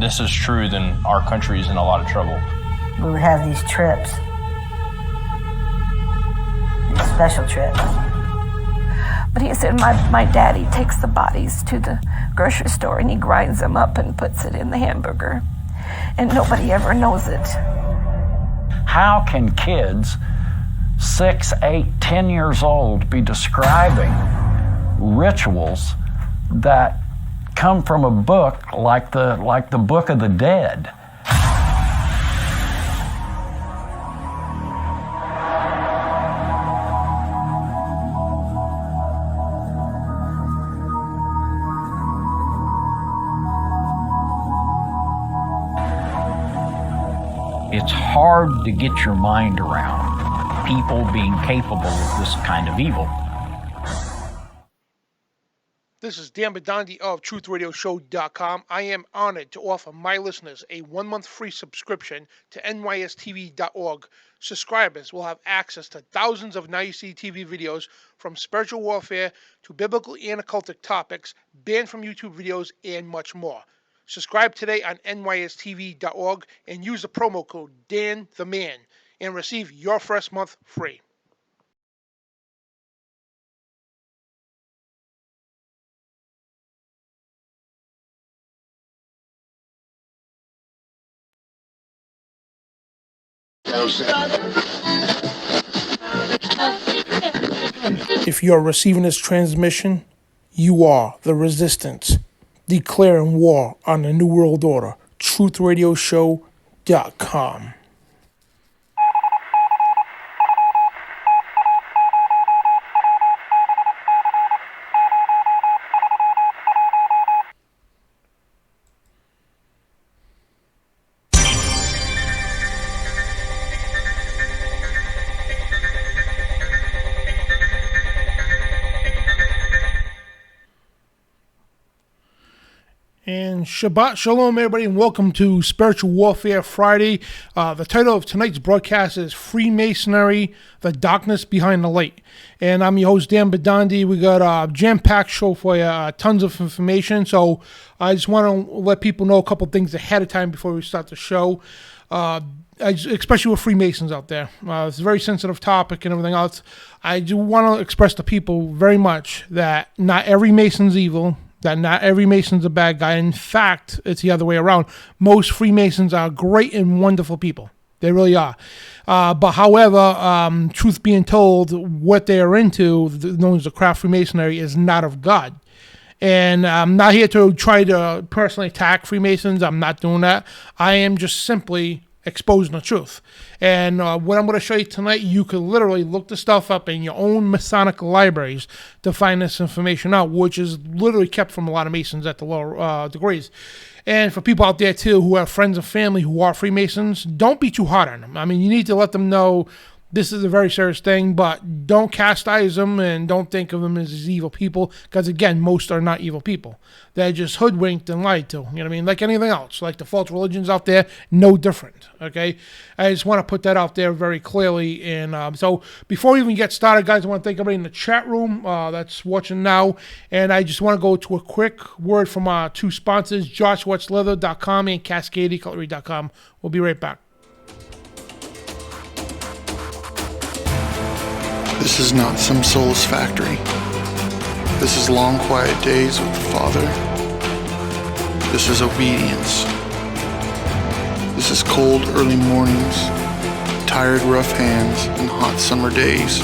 this is true, then our country is in a lot of trouble. We would have these trips, these special trips. But he said my daddy takes the bodies to the grocery store and he grinds them up and puts it in the hamburger. And nobody ever knows it. How can kids 6, 8, 10 years old be describing rituals that come from a book like the Book of the Dead? It's hard to get your mind around people being capable of this kind of evil. This is Dan Bidondi of TruthRadioShow.com. I am honored to offer my listeners a 1-month free subscription to nystv.org. Subscribers will have access to thousands of NYST TV videos from spiritual warfare to biblical and occultic topics, banned from YouTube videos, and much more. Subscribe today on nystv.org and use the promo code DANTheMan and receive your first month free. If you are receiving this transmission, you are the resistance, declaring war on the New World Order. TruthRadioShow.com. And Shabbat Shalom, everybody, and welcome to Spiritual Warfare Friday. The title of tonight's broadcast is Freemasonry, the Darkness Behind the Light. And I'm your host, Dan Bidondi. We got a jam-packed show for you, tons of information. So I just want to let people know a couple things ahead of time before we start the show, especially with Freemasons out there. It's a very sensitive topic and everything else. I do want to express to people very much that not every Mason's evil, that not every Mason's a bad guy. In fact, it's the other way around. Most Freemasons are great and wonderful people. They really are. But however, truth being told, what they are into, known as the craft Freemasonry, is not of God. And I'm not here to try to personally attack Freemasons. I'm not doing that. I am just simply exposing the truth. And what I'm going to show you tonight, you could literally look the stuff up in your own Masonic libraries to find this information out, which is literally kept from a lot of Masons at the lower degrees. And for people out there, too, who have friends and family who are Freemasons, don't be too hard on them. I mean, you need to let them know this is a very serious thing, but don't chastise them and don't think of them as evil people, because, again, most are not evil people. They're just hoodwinked and lied to, you know what I mean? Like anything else, like the false religions out there, no different, okay? I just want to put that out there very clearly. And so before we even get started, guys, I want to thank everybody in the chat room that's watching now, and I just want to go to a quick word from our two sponsors, JoshWatchLeather.com and CascadeCutlery.com. We'll be right back. This is not some soulless factory. This is long, quiet days with the Father. This is obedience. This is cold, early mornings, tired, rough hands, and hot summer days.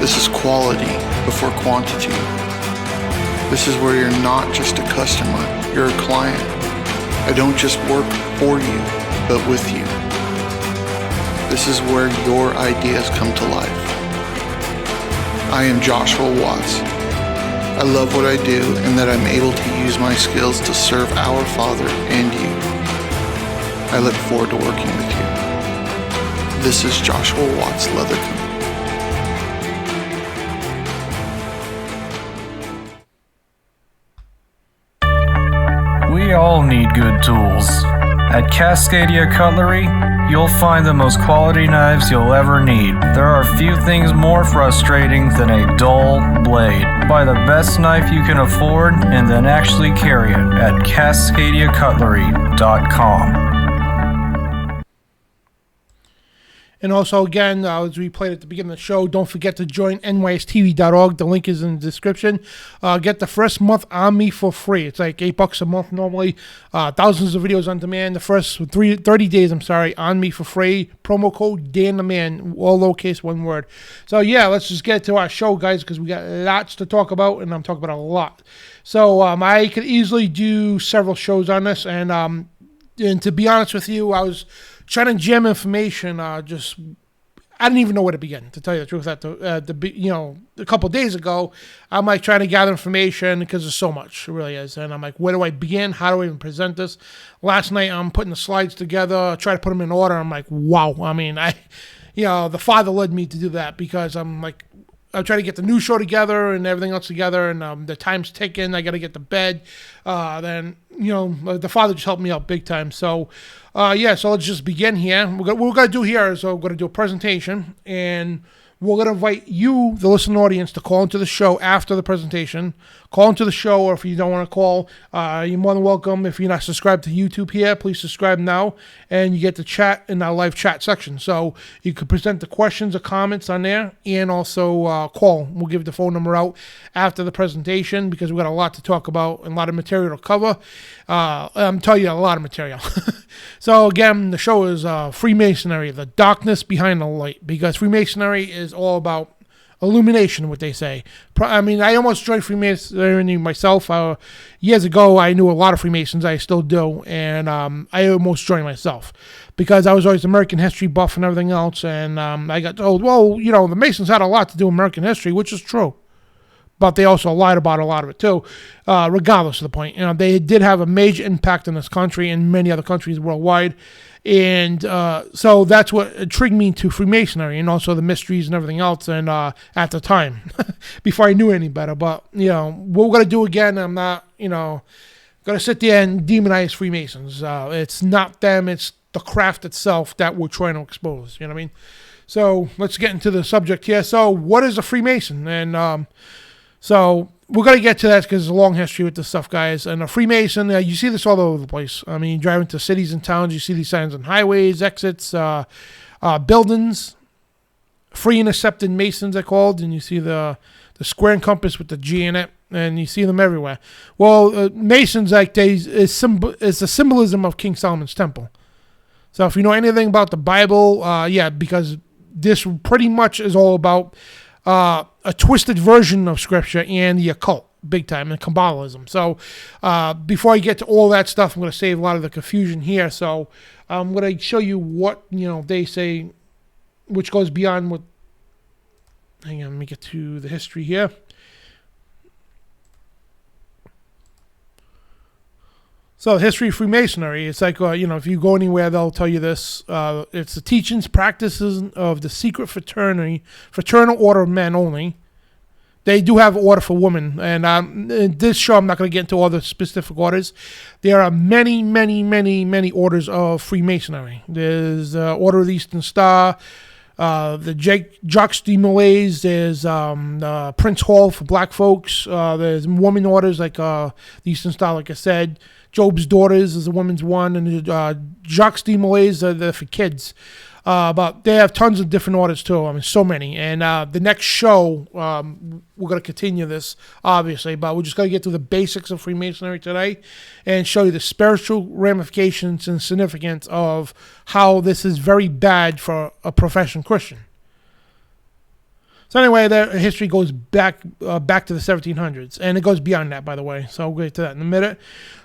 This is quality before quantity. This is where you're not just a customer, you're a client. I don't just work for you, but with you. This is where your ideas come to life. I am Joshua Watts. I love what I do and that I'm able to use my skills to serve our Father and you. I look forward to working with you. This is Joshua Watts Leather We all need good tools. At Cascadia Cutlery, you'll find the most quality knives you'll ever need. There are few things more frustrating than a dull blade. Buy the best knife you can afford and then actually carry it at CascadiaCutlery.com. And also, again, as we played at the beginning of the show, don't forget to join nystv.org. The link is in the description. Get the first month on me for free. It's like $8 a month normally. Thousands of videos on demand. The first 30 days, on me for free. Promo code Dan the Man, all lowercase, one word. So, yeah, let's just get to our show, guys, because we got lots to talk about, and I'm talking about a lot. So, I could easily do several shows on this, and to be honest with you, I was trying to jam information, I didn't even know where to begin, to tell you the truth. A couple of days ago, I'm like trying to gather information because there's so much, it really is. And I'm like, where do I begin? How do I even present this? Last night, I'm putting the slides together, try to put them in order. I'm like, wow. I mean, the Father led me to do that because I'm trying to get the new show together and everything else together, and the time's ticking. I got to get to bed. Then, the Father just helped me out big time. So, so let's just begin here. What we're going to do here is we're going to do a presentation, and we're going to invite you, the listening audience, to call into the show after the presentation. Call into the show, or if you don't want to call, you're more than welcome. If you're not subscribed to YouTube here, please subscribe now, and you get to chat in our live chat section. So you can present the questions or comments on there, and also call. We'll give the phone number out after the presentation because we've got a lot to talk about and a lot of material to cover. I'm telling you, a lot of material. So again, the show is Freemasonry, the darkness behind the light, because Freemasonry is all about illumination, what they say. I mean, I almost joined Freemasonry myself. Years ago, I knew a lot of Freemasons. I still do. And I almost joined myself because I was always American history buff and everything else. And I got told, well, the Masons had a lot to do with American history, which is true. But they also lied about a lot of it too, regardless of the point. They did have a major impact in this country and many other countries worldwide. And so that's what intrigued me to Freemasonry and also the mysteries and everything else. And at the time, before I knew any better. But, what we're going to do again, I'm not, going to sit there and demonize Freemasons. It's not them. It's the craft itself that we're trying to expose. You know what I mean? So let's get into the subject here. So what is a Freemason? And so we're going to get to that because there's a long history with this stuff, guys. And a Freemason, you see this all over the place. I mean, you drive into cities and towns, you see these signs on highways, exits, buildings. Free and accepted Masons, they're called. And you see the square and compass with the G in it. And you see them everywhere. Well, Masons, is the symbolism of King Solomon's temple. So if you know anything about the Bible, because this pretty much is all about a twisted version of scripture and the occult, big time, and Kabbalism. So before I get to all that stuff, I'm going to save a lot of the confusion here. So I'm going to show you what they say, which goes beyond what. Hang on, let me get to the history here. So, history of Freemasonry, it's like, if you go anywhere, they'll tell you this. It's the teachings, practices of the secret fraternal order of men only. They do have order for women. And in this show, I'm not going to get into all the specific orders. There are many, many, many, many orders of Freemasonry. There's Order of the Eastern Star, the Jacques de Molay, there's Prince Hall for black folks. There's woman orders like the Eastern Star, like I said. Job's Daughters is a woman's one, and Jacques de Molay are for kids. But they have tons of different orders too. I mean, so many. And the next show, we're going to continue this, obviously, but we're just going to get through the basics of Freemasonry today and show you the spiritual ramifications and significance of how this is very bad for a professional Christian. So anyway, their history goes back to the 1700s, and it goes beyond that, by the way. So we'll get to that in a minute.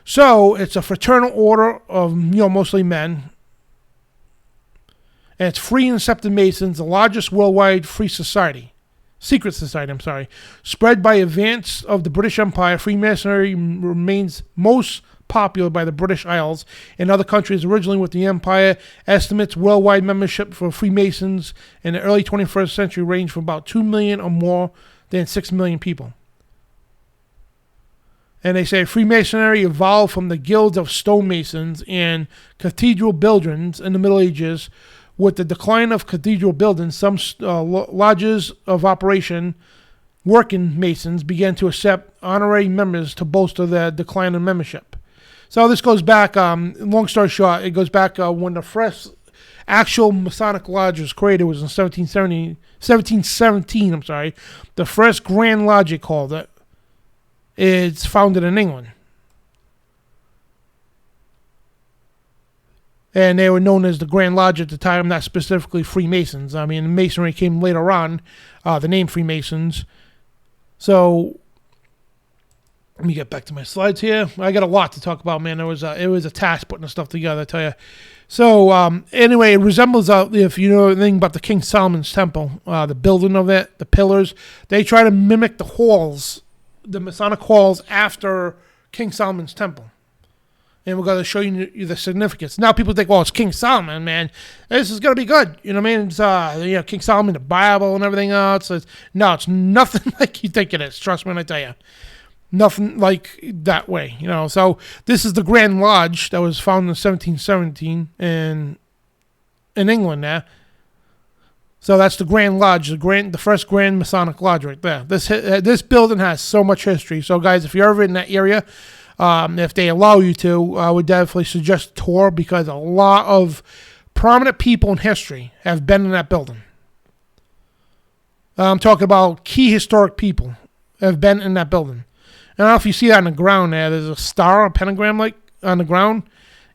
So it's a fraternal order of mostly men, and it's free and accepted Masons, the largest worldwide secret society, spread by advance of the British Empire. Freemasonry remains most popular by the British Isles and other countries originally with the Empire. Estimates worldwide membership for Freemasons in the early 21st century range from about 2 million or more than 6 million people. And they say Freemasonry evolved from the guilds of stonemasons and cathedral builders in the Middle Ages. With the decline of cathedral buildings, some lodges of operation working masons began to accept honorary members to bolster their decline in membership. So this goes back, long story short, it goes back when the first actual Masonic lodge was created was in 1717, The first Grand Lodge, it called it. It's founded in England. And they were known as the Grand Lodge at the time, not specifically Freemasons. I mean, Masonry came later on, the name Freemasons. So, let me get back to my slides here. I got a lot to talk about, man. It was a task putting this stuff together, I tell you. So, anyway, it resembles, if you know anything about the King Solomon's Temple, the building of it, the pillars. They try to mimic the halls, the Masonic halls after King Solomon's Temple. And we're going to show you the significance. Now people think, well, it's King Solomon, man. This is going to be good. You know what I mean? It's King Solomon, the Bible, and everything else. No, it's nothing like you think it is. Trust me when I tell you. Nothing like that way. So this is the Grand Lodge that was founded in 1717 in England there. So that's the Grand Lodge, the first Grand Masonic Lodge right there. This building has so much history. So guys, if you're ever in that area, if they allow you to, I would definitely suggest a tour because a lot of prominent people in history have been in that building. I'm talking about key historic people have been in that building. I don't know if you see that on the ground there. There's a star, a pentagram like on the ground.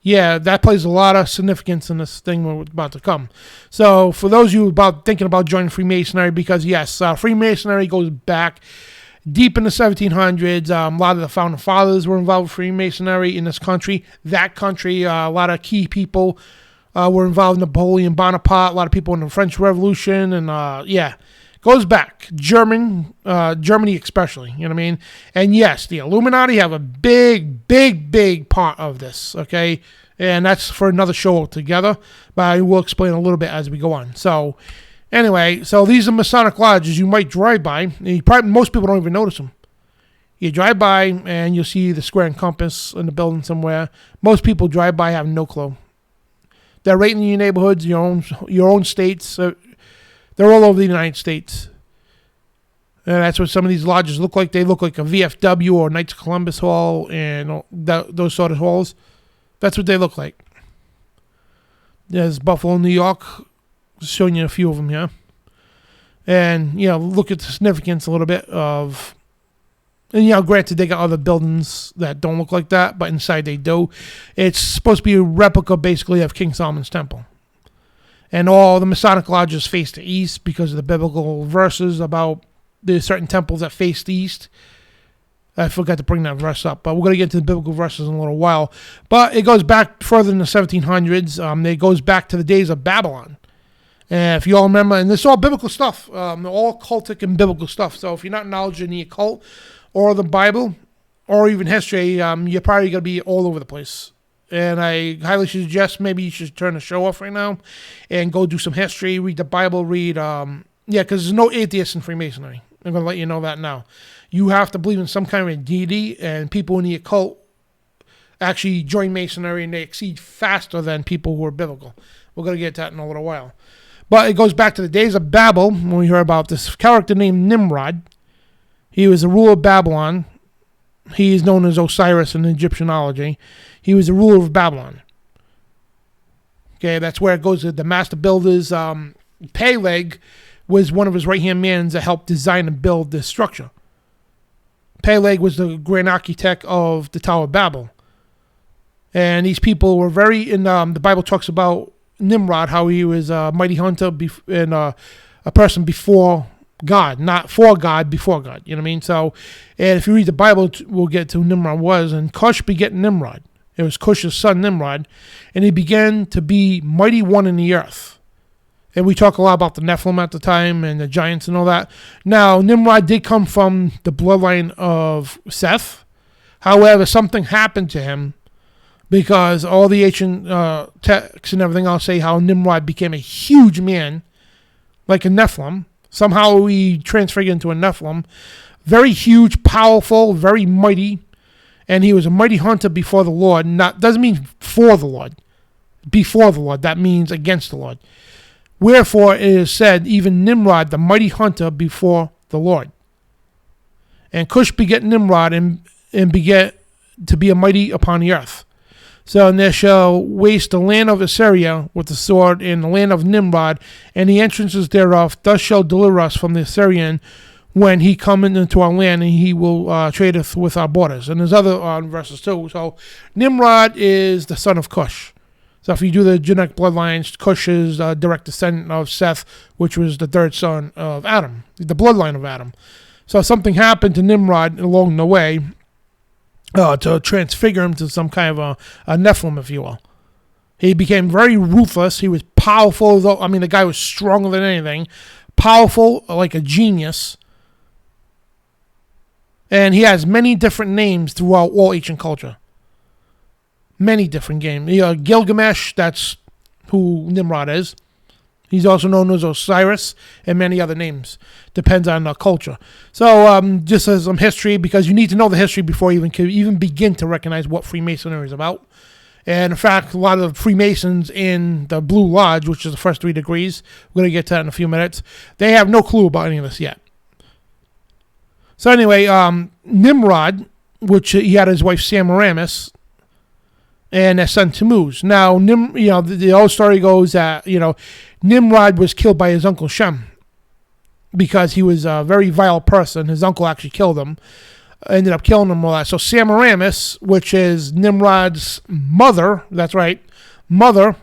Yeah, that plays a lot of significance in this thing we're about to come. So for those of you thinking about joining Freemasonry, because yes, Freemasonry goes back deep in the 1700s. A lot of the founding fathers were involved with Freemasonry in this country. That country, a lot of key people were involved. Napoleon Bonaparte, a lot of people in the French Revolution, and goes back. Germany especially, you know what I mean? And yes, the Illuminati have a big, big, big part of this, okay? And that's for another show altogether, but I will explain a little bit as we go on. So anyway, these are Masonic lodges you might drive by. Most people don't even notice them. You drive by and you'll see the square and compass in the building somewhere. Most people drive by have no clue. They're right in your neighborhoods, your own states. They're all over the United States. And that's what some of these lodges look like. They look like a VFW or Knights of Columbus Hall and those sort of halls. That's what they look like. There's Buffalo, New York. Just showing you a few of them here. And, look at the significance a little bit of... And, granted, they got other buildings that don't look like that, but inside they do. It's supposed to be a replica, basically, of King Solomon's Temple. And all the Masonic lodges face the east because of the biblical verses about the certain temples that face the east. I forgot to bring that verse up, but we're going to get to the biblical verses in a little while. But it goes back further in the 1700s. It goes back to the days of Babylon. And if you all remember, and this is all biblical stuff, all cultic and biblical stuff. So if you're not knowledgeable in the occult or the Bible or even history, you're probably going to be all over the place. And I highly suggest maybe you should turn the show off right now and go do some history, read the Bible, because there's no atheists in Freemasonry. I'm going to let you know that now. You have to believe in some kind of deity, and people in the occult actually join Masonry, and they exceed faster than people who are biblical. We're going to get to that in a little while. But it goes back to the days of Babel, when we hear about this character named Nimrod. He was the ruler of Babylon. He is known as Osiris in Egyptianology. He was the ruler of Babylon. Okay, that's where it goes to the master builders. Peleg was one of his right-hand men that helped design and build this structure. Peleg was the grand architect of the Tower of Babel. And these people were the Bible talks about Nimrod, how he was a mighty hunter and a person before God, not for God, before God. You know what I mean? So, and if you read the Bible, we'll get to who Nimrod was. And Cush begat Nimrod. It was Cush's son, Nimrod. And he began to be mighty one in the earth. And we talk a lot about the Nephilim at the time and the giants and all that. Now, Nimrod did come from the bloodline of Seth. However, something happened to him because all the ancient texts and everything else say how Nimrod became a huge man, like a Nephilim. Somehow he transfigured into a Nephilim. Very huge, powerful, very mighty. And he was a mighty hunter before the Lord. Doesn't mean for the Lord. Before the Lord. That means against the Lord. Wherefore it is said, even Nimrod, the mighty hunter before the Lord. And Cush beget Nimrod and beget to be a mighty upon the earth. So, and there shall waste the land of Assyria with the sword, and the land of Nimrod, and the entrances thereof. Thus shall deliver us from the Assyrian when he cometh into our land, and he will trade us with our borders. And there's other verses too. So, Nimrod is the son of Cush. So, if you do the genetic bloodlines, Cush is a direct descendant of Seth, which was the third son of Adam, the bloodline of Adam. So, something happened to Nimrod along the way to transfigure him to some kind of a Nephilim, if you will. He became very ruthless. He was powerful, though. I mean, the guy was stronger than anything. Powerful, like a genius. And he has many different names throughout all ancient culture. Many different games. Gilgamesh, that's who Nimrod is. He's also known as Osiris and many other names. Depends on the culture. So just as some history, because you need to know the history before you even begin to recognize what Freemasonry is about. And in fact, a lot of the Freemasons in the Blue Lodge, which is the first 3 degrees, we're going to get to that in a few minutes, they have no clue about any of this yet. So anyway, Nimrod, which he had his wife Semiramis, and their son Tammuz. Now, the old story goes that, Nimrod was killed by his uncle Shem because he was a very vile person. His uncle actually killed him, ended up killing him all that. So Semiramis, which is Nimrod's mother, that's right, mother,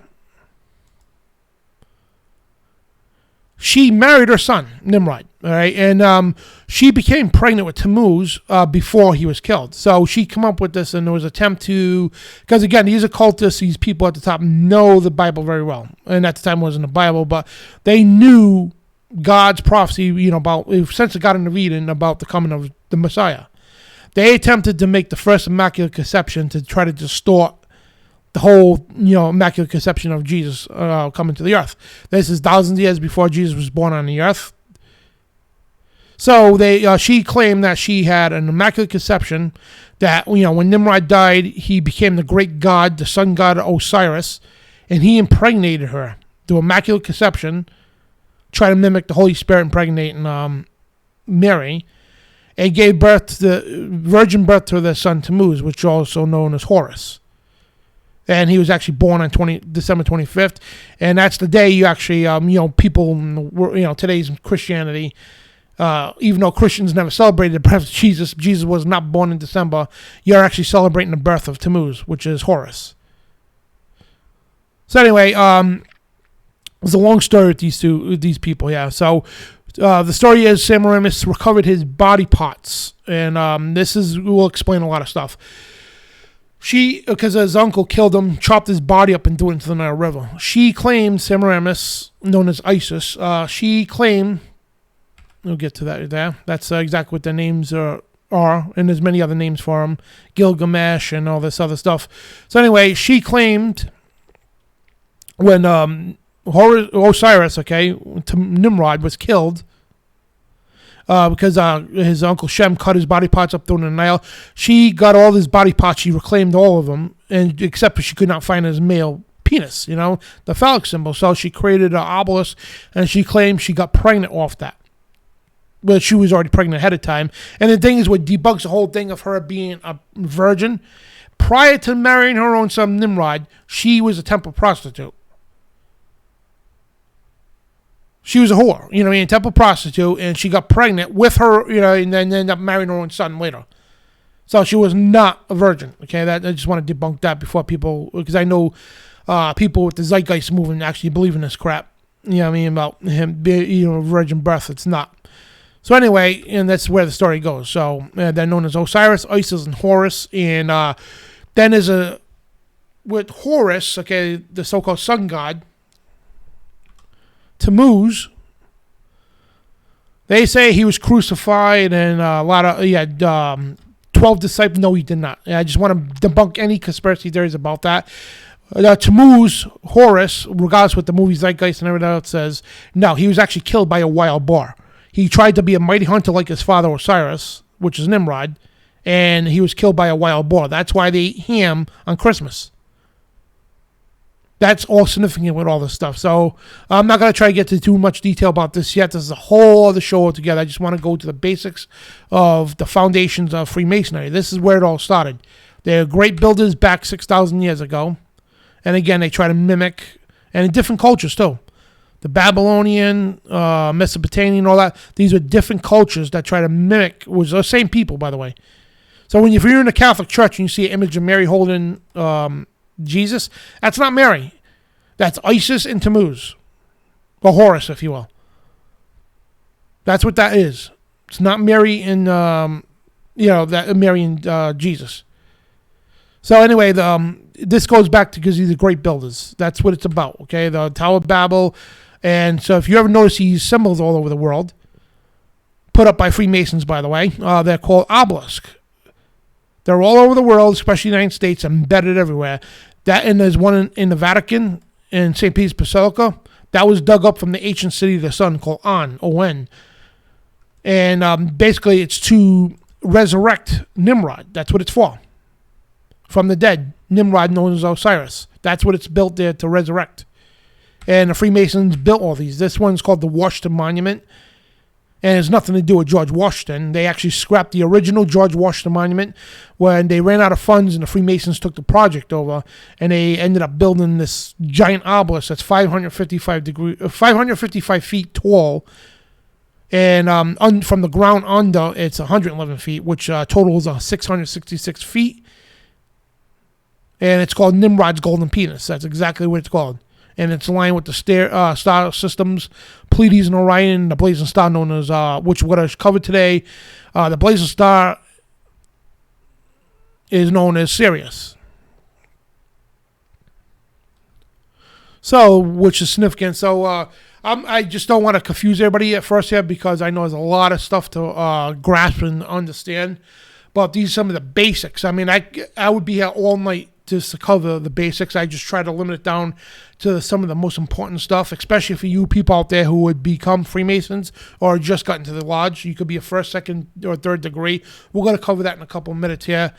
she married her son, Nimrod, all right? And she became pregnant with Tammuz before he was killed. So she came up with this, and there was an attempt to, because again, these occultists, these people at the top know the Bible very well. And at the time it wasn't the Bible, but they knew God's prophecy, about, since it got into Eden, about the coming of the Messiah. They attempted to make the first Immaculate Conception to try to distort the whole, Immaculate Conception of Jesus coming to the earth. This is thousands of years before Jesus was born on the earth. So she claimed that she had an Immaculate Conception, that, when Nimrod died, he became the great god, the sun god Osiris, and he impregnated her through Immaculate Conception, try to mimic the Holy Spirit impregnating Mary, and gave birth to the virgin birth to their son Tammuz, which is also known as Horus. And he was actually born on December 25th. And that's the day you actually, people, today's Christianity, even though Christians never celebrated the birth of Jesus was not born in December, you're actually celebrating the birth of Tammuz, which is Horus. So anyway, it's a long story with these people, yeah. So the story is Semiramis recovered his body parts. And we'll explain a lot of stuff. Because his uncle killed him, chopped his body up and threw it into the Nile River. She claimed, Semiramis, known as Isis, she claimed, we'll get to that there. That's exactly what their names are, and there's many other names for them, Gilgamesh and all this other stuff. So anyway, she claimed when Osiris, Nimrod was killed, because his uncle Shem cut his body parts up through the Nile. She got all his body parts. She reclaimed all of them, and except she could not find his male penis, the phallic symbol. So she created an obelisk, and she claimed she got pregnant off that. But she was already pregnant ahead of time. And the thing is, what debunks the whole thing of her being a virgin, prior to marrying her own son Nimrod, she was a temple prostitute. She was a whore, a temple prostitute, and she got pregnant with her, and then ended up marrying her own son later. So she was not a virgin, okay? I just want to debunk that before people, because I know people with the Zeitgeist movement actually believe in this crap, about him being, virgin birth. It's not. So anyway, and that's where the story goes. So they're known as Osiris, Isis, and Horus, and then there's with Horus, the so-called sun god, Tammuz, they say he was crucified, and he had 12 disciples. No, he did not. I just want to debunk any conspiracy theories about that. Tammuz, Horus, regardless what the movie Zeitgeist and everything else says, no, he was actually killed by a wild boar. He tried to be a mighty hunter like his father Osiris, which is Nimrod, and he was killed by a wild boar. That's why they eat ham on Christmas. That's all significant with all this stuff. So I'm not going to try to get to too much detail about this yet. This is a whole other show altogether. I just want to go to the basics of the foundations of Freemasonry. This is where it all started. They're great builders back 6,000 years ago. And again, they try to mimic, and in different cultures too. The Babylonian, Mesopotamian, all that. These are different cultures that try to mimic, was the same people, by the way. So if you're in a Catholic church and you see an image of Mary holding Jesus, that's not Mary. That's Isis and Tammuz, or Horus, if you will. That's what that is. It's not Mary and Mary and Jesus. So anyway, this goes back to because these are great builders. That's what it's about. Okay, the Tower of Babel, and so if you ever notice these symbols all over the world, put up by Freemasons, by the way, they're called obelisk. They're all over the world, especially the United States, embedded everywhere. And there's one in the Vatican, in St. Peter's Basilica. That was dug up from the ancient city of the sun called On, O-N. And basically it's to resurrect Nimrod. That's what it's for. From the dead, Nimrod known as Osiris. That's what it's built there to resurrect. And the Freemasons built all these. This one's called the Washington Monument. And it has nothing to do with George Washington. They actually scrapped the original George Washington Monument when they ran out of funds and the Freemasons took the project over, and they ended up building this giant obelisk that's 555 feet tall. And from the ground under, it's 111 feet, which totals 666 feet. And it's called Nimrod's Golden Penis. That's exactly what it's called. And it's aligned with the star systems, Pleiades and Orion, the blazing star known as, which we're going to cover today. The blazing star is known as Sirius. So, which is significant. So, I just don't want to confuse everybody at first here because I know there's a lot of stuff to grasp and understand. But these are some of the basics. I mean, I would be here all night just to cover the basics. I just try to limit it down to some of the most important stuff, especially for you people out there who would become Freemasons or just got into the lodge. You could be a first, second, or third degree. We're going to cover that in a couple of minutes here.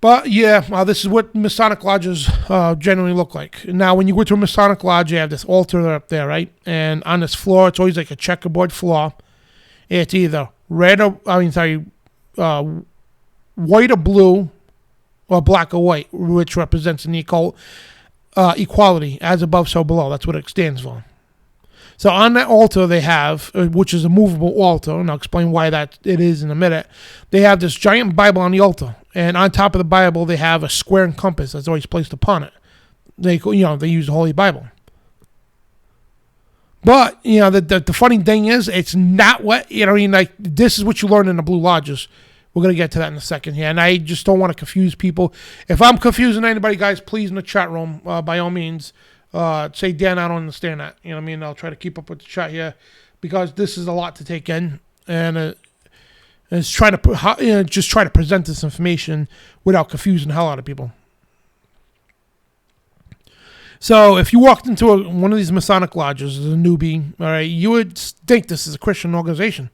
But yeah, this is what Masonic lodges generally look like. Now, when you go to a Masonic lodge, you have this altar up there, right? And on this floor, it's always like a checkerboard floor. It's either white or blue, or black or white, which represents an occult equality, as above, so below. That's what it stands for. So on that altar they have, which is a movable altar, and I'll explain why that it is in a minute. They have this giant Bible on the altar, and on top of the Bible they have a square and compass that's always placed upon it. They use the Holy Bible. But the funny thing is, it's not what this is what you learn in the Blue Lodges. We're going to get to that in a second here. And I just don't want to confuse people. If I'm confusing anybody, guys, please in the chat room, by all means, say, Dan, I don't understand that. You know what I mean? I'll try to keep up with the chat here because this is a lot to take in. And it's trying to just try to present this information without confusing the hell out of people. So if you walked into one of these Masonic lodges as a newbie, all right, you would think this is a Christian organization.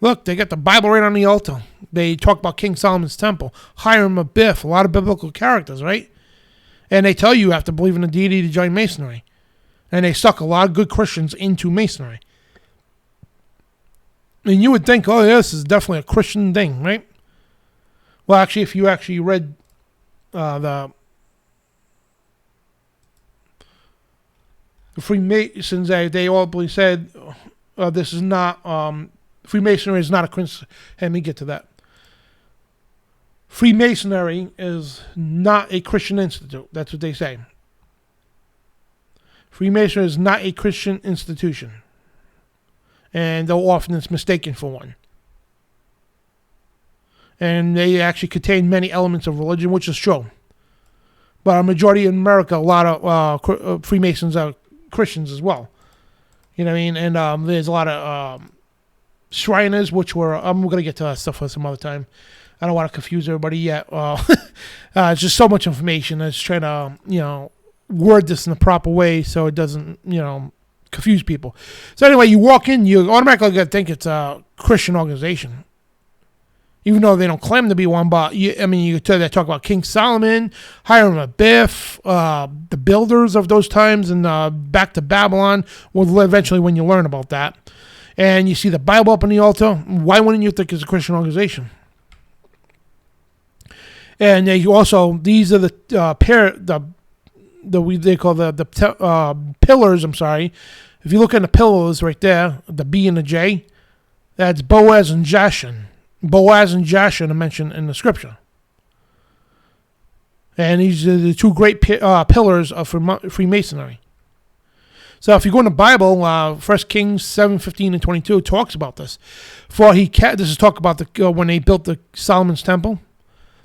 Look, they got the Bible right on the altar. They talk about King Solomon's temple, Hiram Abiff, a lot of biblical characters, right? And they tell you have to believe in the deity to join Masonry. And they suck a lot of good Christians into Masonry. And you would think, oh, yeah, this is definitely a Christian thing, right? Well, actually, if you actually read the Freemasons, they all said this is not... Freemasonry is not a coincidence. Let me get to that. Freemasonry is not a Christian institute. That's what they say. Freemasonry is not a Christian institution. And though often it's mistaken for one. And they actually contain many elements of religion, which is true. But a majority in America, a lot of Freemasons are Christians as well. You know what I mean? And there's a lot of... Shriners, which were, I'm going to get to that stuff for some other time. I don't want to confuse everybody yet. It's just so much information. I was trying to, word this in the proper way so it doesn't, confuse people. So anyway, you walk in, you automatically got to think it's a Christian organization. even though they don't claim to be one. But you could tell they talk about King Solomon, Hiram Abiff, the builders of those times, and back to Babylon. Well, eventually when you learn about that, and you see the Bible up on the altar, why wouldn't you think it's a Christian organization? And these are they call the pillars. I'm sorry. If you look at the pillars right there, the B and the J, that's Boaz and Jachin. Boaz and Jachin are mentioned in the scripture. And these are the two great pillars of Freemasonry. So if you go in the Bible, 1 Kings 7:15 and 22 talks about this. This is talk about when they built the Solomon's temple.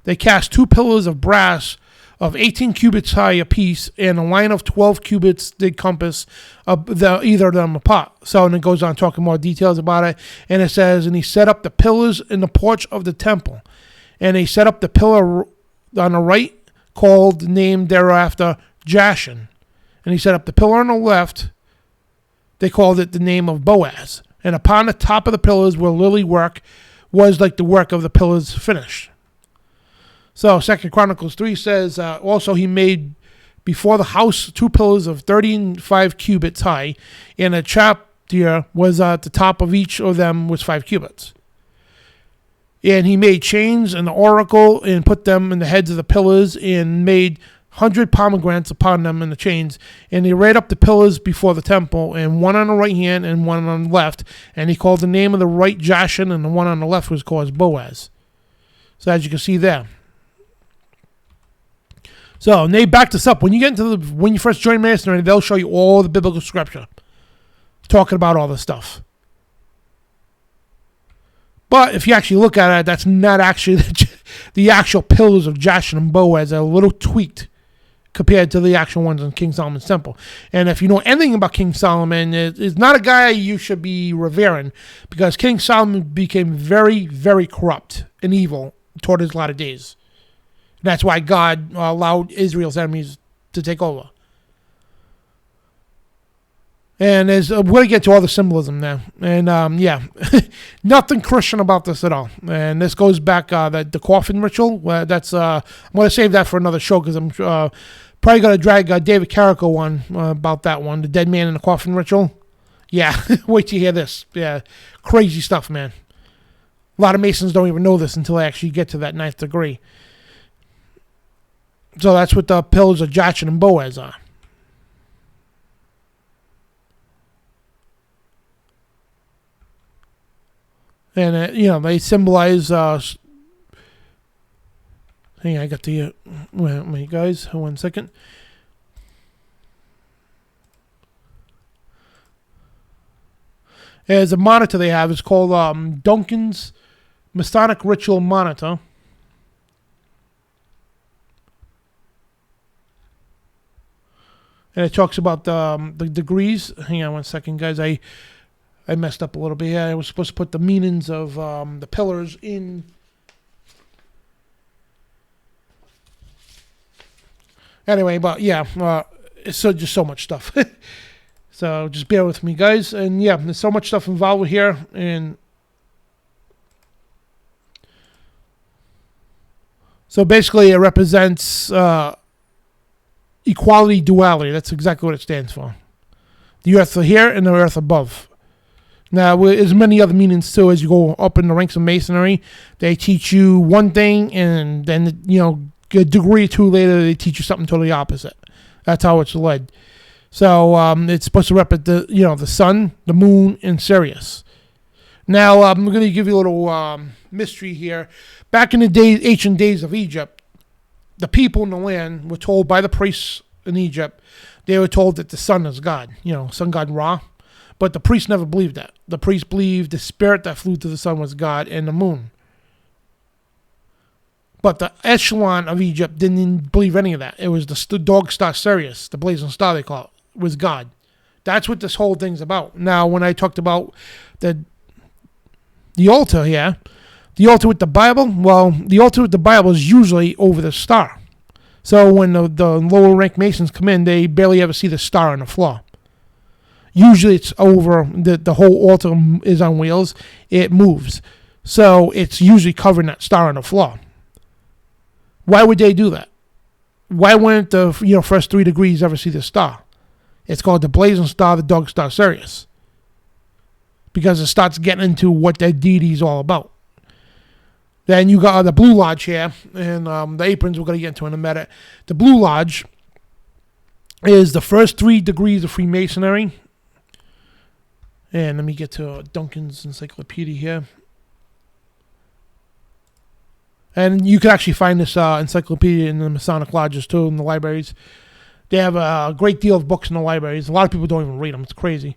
They cast 2 pillars of brass of 18 cubits high apiece, and a line of 12 cubits did compass either of them apart. So, and it goes on talking more details about it. And it says, and he set up the pillars in the porch of the temple. And he set up the pillar on the right, named thereafter Jachin. And he set up the pillar on the left, they called it the name of Boaz. And upon the top of the pillars where lily work was like the work of the pillars finished. So 2 Chronicles 3 says, also he made before the house 2 pillars of 35 cubits high, and a chapter was at the top of each of them was 5 cubits. And he made chains and the oracle and put them in the heads of the pillars and made 100 pomegranates upon them in the chains. And he raised up the pillars before the temple, and one on the right hand and one on the left. And he called the name of the right Jachin, and the one on the left was called Boaz. So as you can see there. So, and they back this up. When you first join Masonry, they'll show you all the biblical scripture talking about all this stuff. But if you actually look at it, that's not actually the actual pillars of Jachin and Boaz. They're a little tweaked compared to the actual ones in King Solomon's temple. And if you know anything about King Solomon, it's not a guy you should be revering, because King Solomon became very, very corrupt and evil toward his latter days. That's why God allowed Israel's enemies to take over. And we're going to get to all the symbolism now. And nothing Christian about this at all. And this goes back the coffin ritual. I'm going to save that for another show, because I'm probably going to drag David Carrico one about that one, the dead man in the coffin ritual. Yeah, wait till you hear this. Yeah, crazy stuff, man. A lot of Masons don't even know this until they actually get to that 9th degree. So that's what the pillars of Jachin and Boaz are. And, they symbolize... hang on, I got the... wait, guys, hold on 1 second. There's a monitor they have. It's called Duncan's Masonic Ritual Monitor. And it talks about the degrees. Hang on 1 second, guys. I messed up a little bit here. I was supposed to put the meanings of the pillars in. Anyway, but yeah, it's just so much stuff. So just bear with me, guys. And yeah, there's so much stuff involved here. And so basically it represents... equality, duality. That's exactly what it stands for. The earth here and the earth above. Now, there's many other meanings too. As you go up in the ranks of Masonry, they teach you one thing, and then a degree or two later, they teach you something totally opposite. That's how it's led. So it's supposed to represent the sun, the moon, and Sirius. Now I'm going to give you a little mystery here. Back in the ancient days of Egypt, the people in the land were told by the priests in Egypt, they were told that the sun is God, sun god Ra. But the priests never believed that. The priests believed the spirit that flew to the sun was God and the moon. But the echelon of Egypt didn't believe any of that. It was the dog star Sirius, the blazing star they call it, was God. That's what this whole thing's about. Now, when I talked about the altar here, the altar with the Bible, well, the altar with the Bible is usually over the star. So when the lower rank Masons come in, they barely ever see the star on the floor. Usually it's over, the whole altar is on wheels. It moves. So it's usually covering that star on the floor. Why would they do that? Why wouldn't the first 3 degrees ever see the star? It's called the blazing star, the dog star Sirius. Because it starts getting into what that deity is all about. Then you got the Blue Lodge here, and the aprons we're going to get into in a minute. The Blue Lodge is the first 3 degrees of Freemasonry. And let me get to Duncan's encyclopedia here. And you can actually find this encyclopedia in the Masonic lodges too, in the libraries. They have a great deal of books in the libraries. A lot of people don't even read them. It's crazy.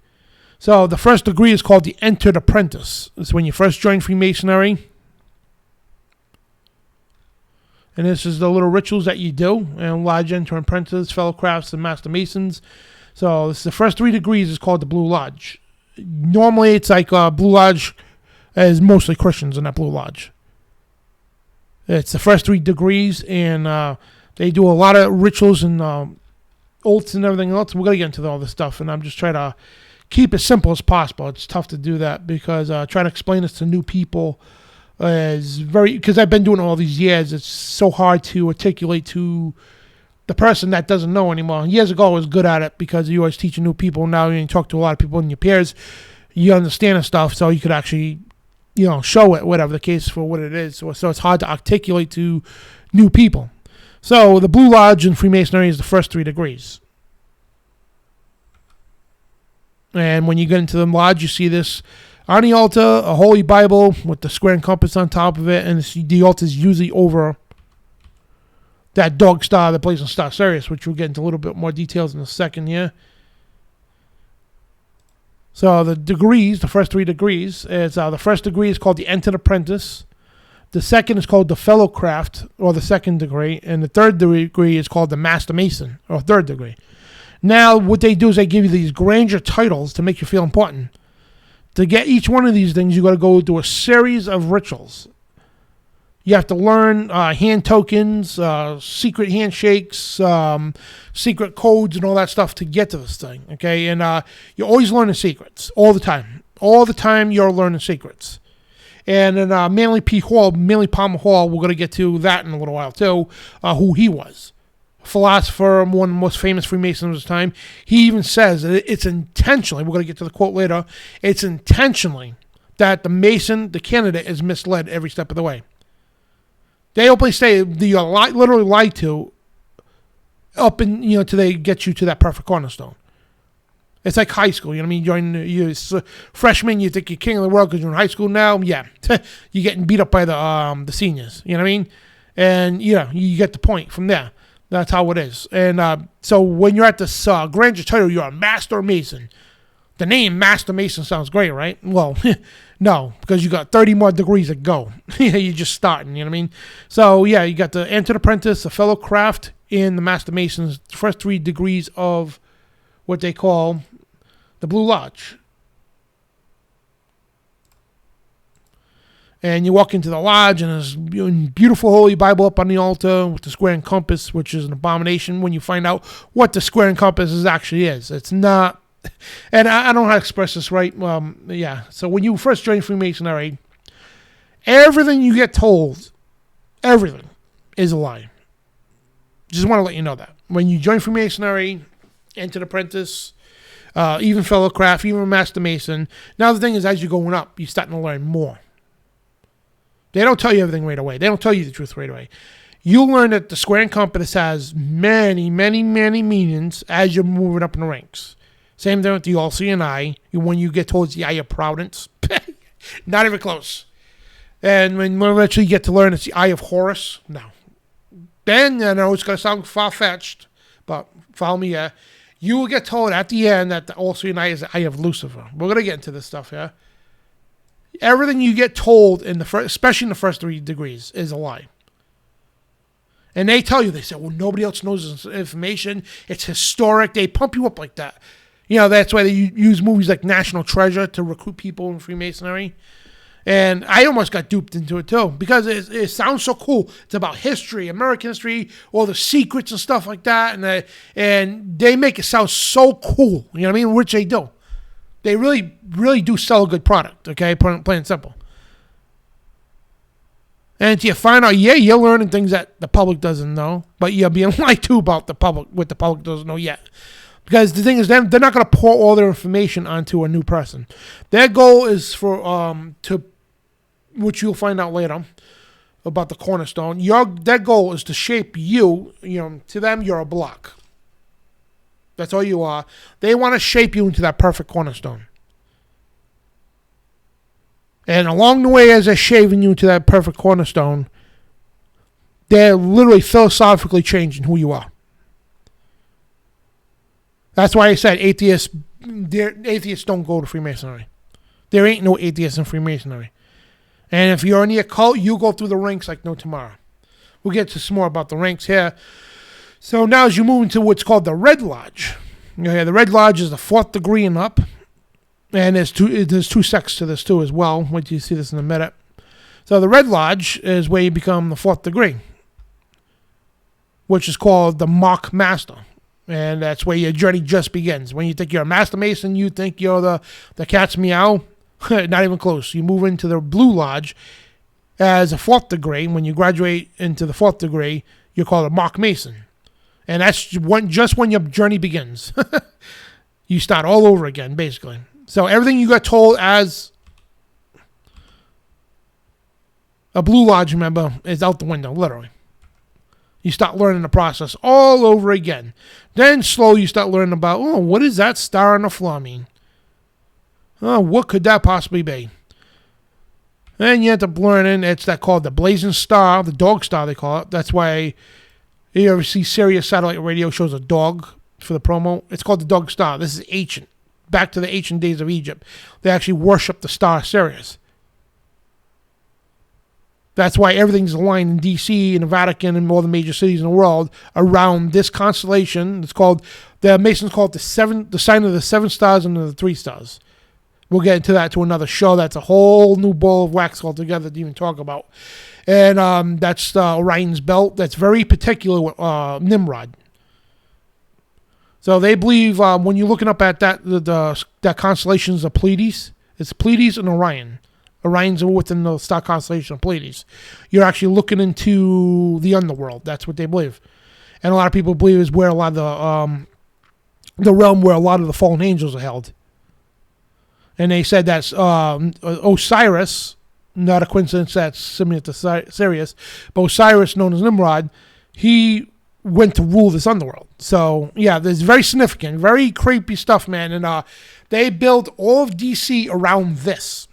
So the first degree is called the Entered Apprentice. It's when you first join Freemasonry. And this is the little rituals that you do. And Lodge, Enter Apprentice, Fellow Crafts, and Master Masons. So this is the first 3 degrees is called the Blue Lodge. Normally it's like Blue Lodge is mostly Christians in that Blue Lodge. It's the first 3 degrees, and they do a lot of rituals and oaths and everything else. We're going to get into all this stuff, and I'm just trying to keep it simple as possible. It's tough to do that because trying to explain this to new people is because I've been doing it all these years. It's so hard to articulate to the person that doesn't know anymore. Years ago, I was good at it because you always teaching new people. Now you talk to a lot of people in your peers, you understand the stuff, so you could actually show it, whatever the case for what it is. So it's hard to articulate to new people. So the Blue Lodge in Freemasonry is the first 3 degrees. And when you get into the lodge, you see this on the altar, a holy Bible with the square and compass on top of it, and the altar is usually over that dog star, the blazing star Sirius, which we'll get into a little bit more details in a second here. So the degrees, the first 3 degrees, is the first degree is called the Entered Apprentice. The second is called the Fellow Craft, or the second degree. And the third degree is called the Master Mason, or third degree. Now, what they do is they give you these grandeur titles to make you feel important. To get each one of these things, you got to go through a series of rituals. You have to learn hand tokens, secret handshakes, secret codes, and all that stuff to get to this thing, okay? And you're always learning secrets, all the time. All the time you're learning secrets. And in Manly Palmer Hall, we're going to get to that in a little while, too, who he was. Philosopher, one of the most famous Freemasons of his time. He even says that it's intentionally, we're going to get to the quote later, it's intentionally that the Mason, the candidate, is misled every step of the way. They openly say that you're literally lied to up and, till they get you to that perfect cornerstone. It's like high school, you know what I mean? You're freshman, you think you're king of the world because you're in high school now. Yeah, you're getting beat up by the seniors, you know what I mean? And, you get the point from there. That's how it is. And so when you're at this grandeur title, you're a Master Mason. The name Master Mason sounds great, right? Well, no, because you got 30 more degrees to go. You're just starting, you know what I mean? So, yeah, you got the Entered Apprentice, the Fellow Craft, and the Master Mason's first 3 degrees of what they call the Blue Lodge. And you walk into the lodge, and there's a beautiful Holy Bible up on the altar with the square and compass, which is an abomination when you find out what the square and compass actually is. It's not, and I don't know how to express this right. Yeah. So when you first join Freemasonry, everything you get told, everything is a lie. Just want to let you know that. When you join Freemasonry, Entered Apprentice, even Fellow Craft, even Master Mason, now the thing is, as you're going up, you're starting to learn more. They don't tell you everything right away. They don't tell you the truth right away. You'll learn that the square and compass has many, many, many meanings as you're moving up in the ranks. Same thing with the all-seeing eye. When you get towards the eye of Providence, not even close. And when we eventually get to learn it's the eye of Horus, no. Then, I know it's going to sound far-fetched, but follow me here. You will get told at the end that the all-seeing eye is the eye of Lucifer. We're going to get into this stuff here. Everything you get told, especially in the first 3 degrees, is a lie. And they tell you, they say, well, nobody else knows this information. It's historic. They pump you up like that. That's why they use movies like National Treasure to recruit people in Freemasonry. And I almost got duped into it, too, because it sounds so cool. It's about history, American history, all the secrets and stuff like that. And they make it sound so cool, you know what I mean, which they do. They really, really do sell a good product, okay, plain and simple. And you find out, yeah, you're learning things that the public doesn't know, but you're being lied to about the public, what the public doesn't know yet. Because the thing is, they're not going to pour all their information onto a new person. Their goal is for which you'll find out later about the cornerstone. Their goal is to shape you. To them, you're a block. That's all you are. They want to shape you into that perfect cornerstone. And along the way, as they're shaving you to that perfect cornerstone, they're literally philosophically changing who you are. That's why I said atheists don't go to Freemasonry. There ain't no atheists in Freemasonry. And if you're in the occult, you go through the ranks like no tomorrow. We'll get to some more about the ranks here. So now as you move into what's called the Red Lodge. The Red Lodge is the 4th degree and up. And there's two sects to this too as well. Wait till you see this in a minute. So the Red Lodge is where you become the 4th degree, which is called the Mock Master. And that's where your journey just begins. When you think you're a Master Mason, you think you're the cat's meow. Not even close. You move into the Blue Lodge as a 4th degree. When you graduate into the 4th degree, you're called a Mock Mason. And that's just when your journey begins. You start all over again, basically. So everything you got told as a Blue Lodge member is out the window, literally. You start learning the process all over again. Then slowly you start learning about, what does that star on the floor mean? Oh, what could that possibly be? And you end up learning, it's that called the Blazing Star, the dog star they call it. That's why you ever see Sirius satellite radio shows a dog for the promo. It's called the dog star. This is ancient. Back to the ancient days of Egypt. They actually worship the star Sirius. That's why everything's aligned in D.C. and the Vatican and all the major cities in the world around this constellation. The Masons call it the sign of the 7 stars and the 3 stars. We'll get into that to another show. That's a whole new ball of wax altogether to even talk about. And that's Orion's belt. That's very particular with Nimrod. So they believe when you're looking up at that constellation is the Pleiades. It's Pleiades and Orion. Orion's within the star constellation of Pleiades. You're actually looking into the underworld. That's what they believe. And a lot of people believe is where a lot of the realm where a lot of the fallen angels are held. And they said that's Osiris, not a coincidence that's similar to Sirius, but Osiris, known as Nimrod, he went to rule this underworld. So, yeah, there's very significant, very creepy stuff, man. And they built all of D.C. around this.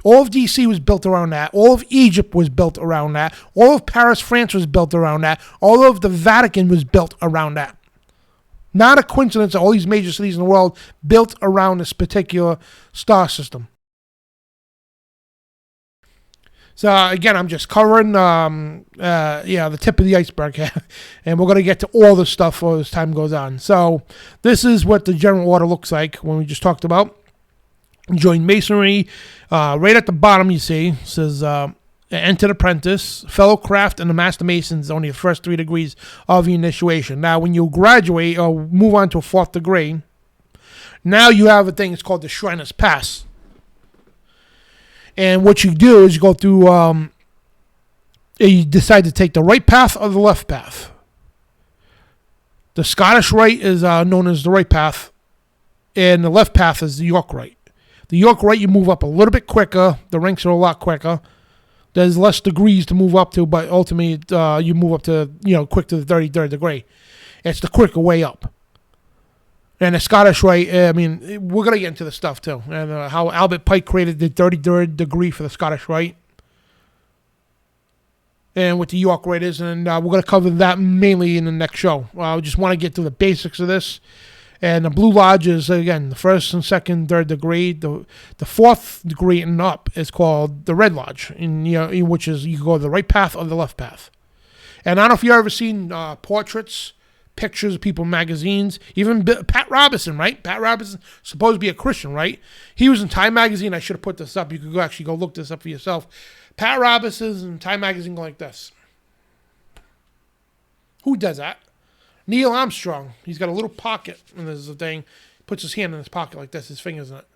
All of D.C. was built around that. All of Egypt was built around that. All of Paris, France was built around that. All of the Vatican was built around that. Not a coincidence that all these major cities in the world built around this particular star system. So again, I'm just covering the tip of the iceberg here. And we're going to get to all this stuff as time goes on. So this is what the general order looks like when we just talked about. Join Masonry. Right at the bottom you see, it says Entered Apprentice, Fellow Craft, and the Master Masons, only the first 3 degrees of the initiation. Now, when you graduate or move on to a 4th degree, now you have a thing, it's called the Shriner's Pass. And what you do is you go through, you decide to take the right path or the left path. The Scottish Rite is known as the right path, and the left path is the York Rite. The York Rite, you move up a little bit quicker. The ranks are a lot quicker. There's less degrees to move up to, but ultimately you move up to, quick to the 33rd degree. It's the quicker way up. And the Scottish Rite, we're going to get into the stuff too. And how Albert Pike created the 33rd degree for the Scottish Rite. And what the York Rite is. And we're going to cover that mainly in the next show. I just want to get to the basics of this. And the Blue Lodge is, again, the 1st and 2nd, 3rd degree. The 4th degree and up is called the Red Lodge, which is you go the right path or the left path. And I don't know if you've ever seen portraits, pictures of people in magazines. Even Pat Robertson, right? Pat Robertson, supposed to be a Christian, right? He was in Time Magazine. I should have put this up. You could actually go look this up for yourself. Pat Robertson's in Time Magazine going like this. Who does that? Neil Armstrong, he's got a little pocket, and there's a thing, puts his hand in his pocket like this, his fingers in it.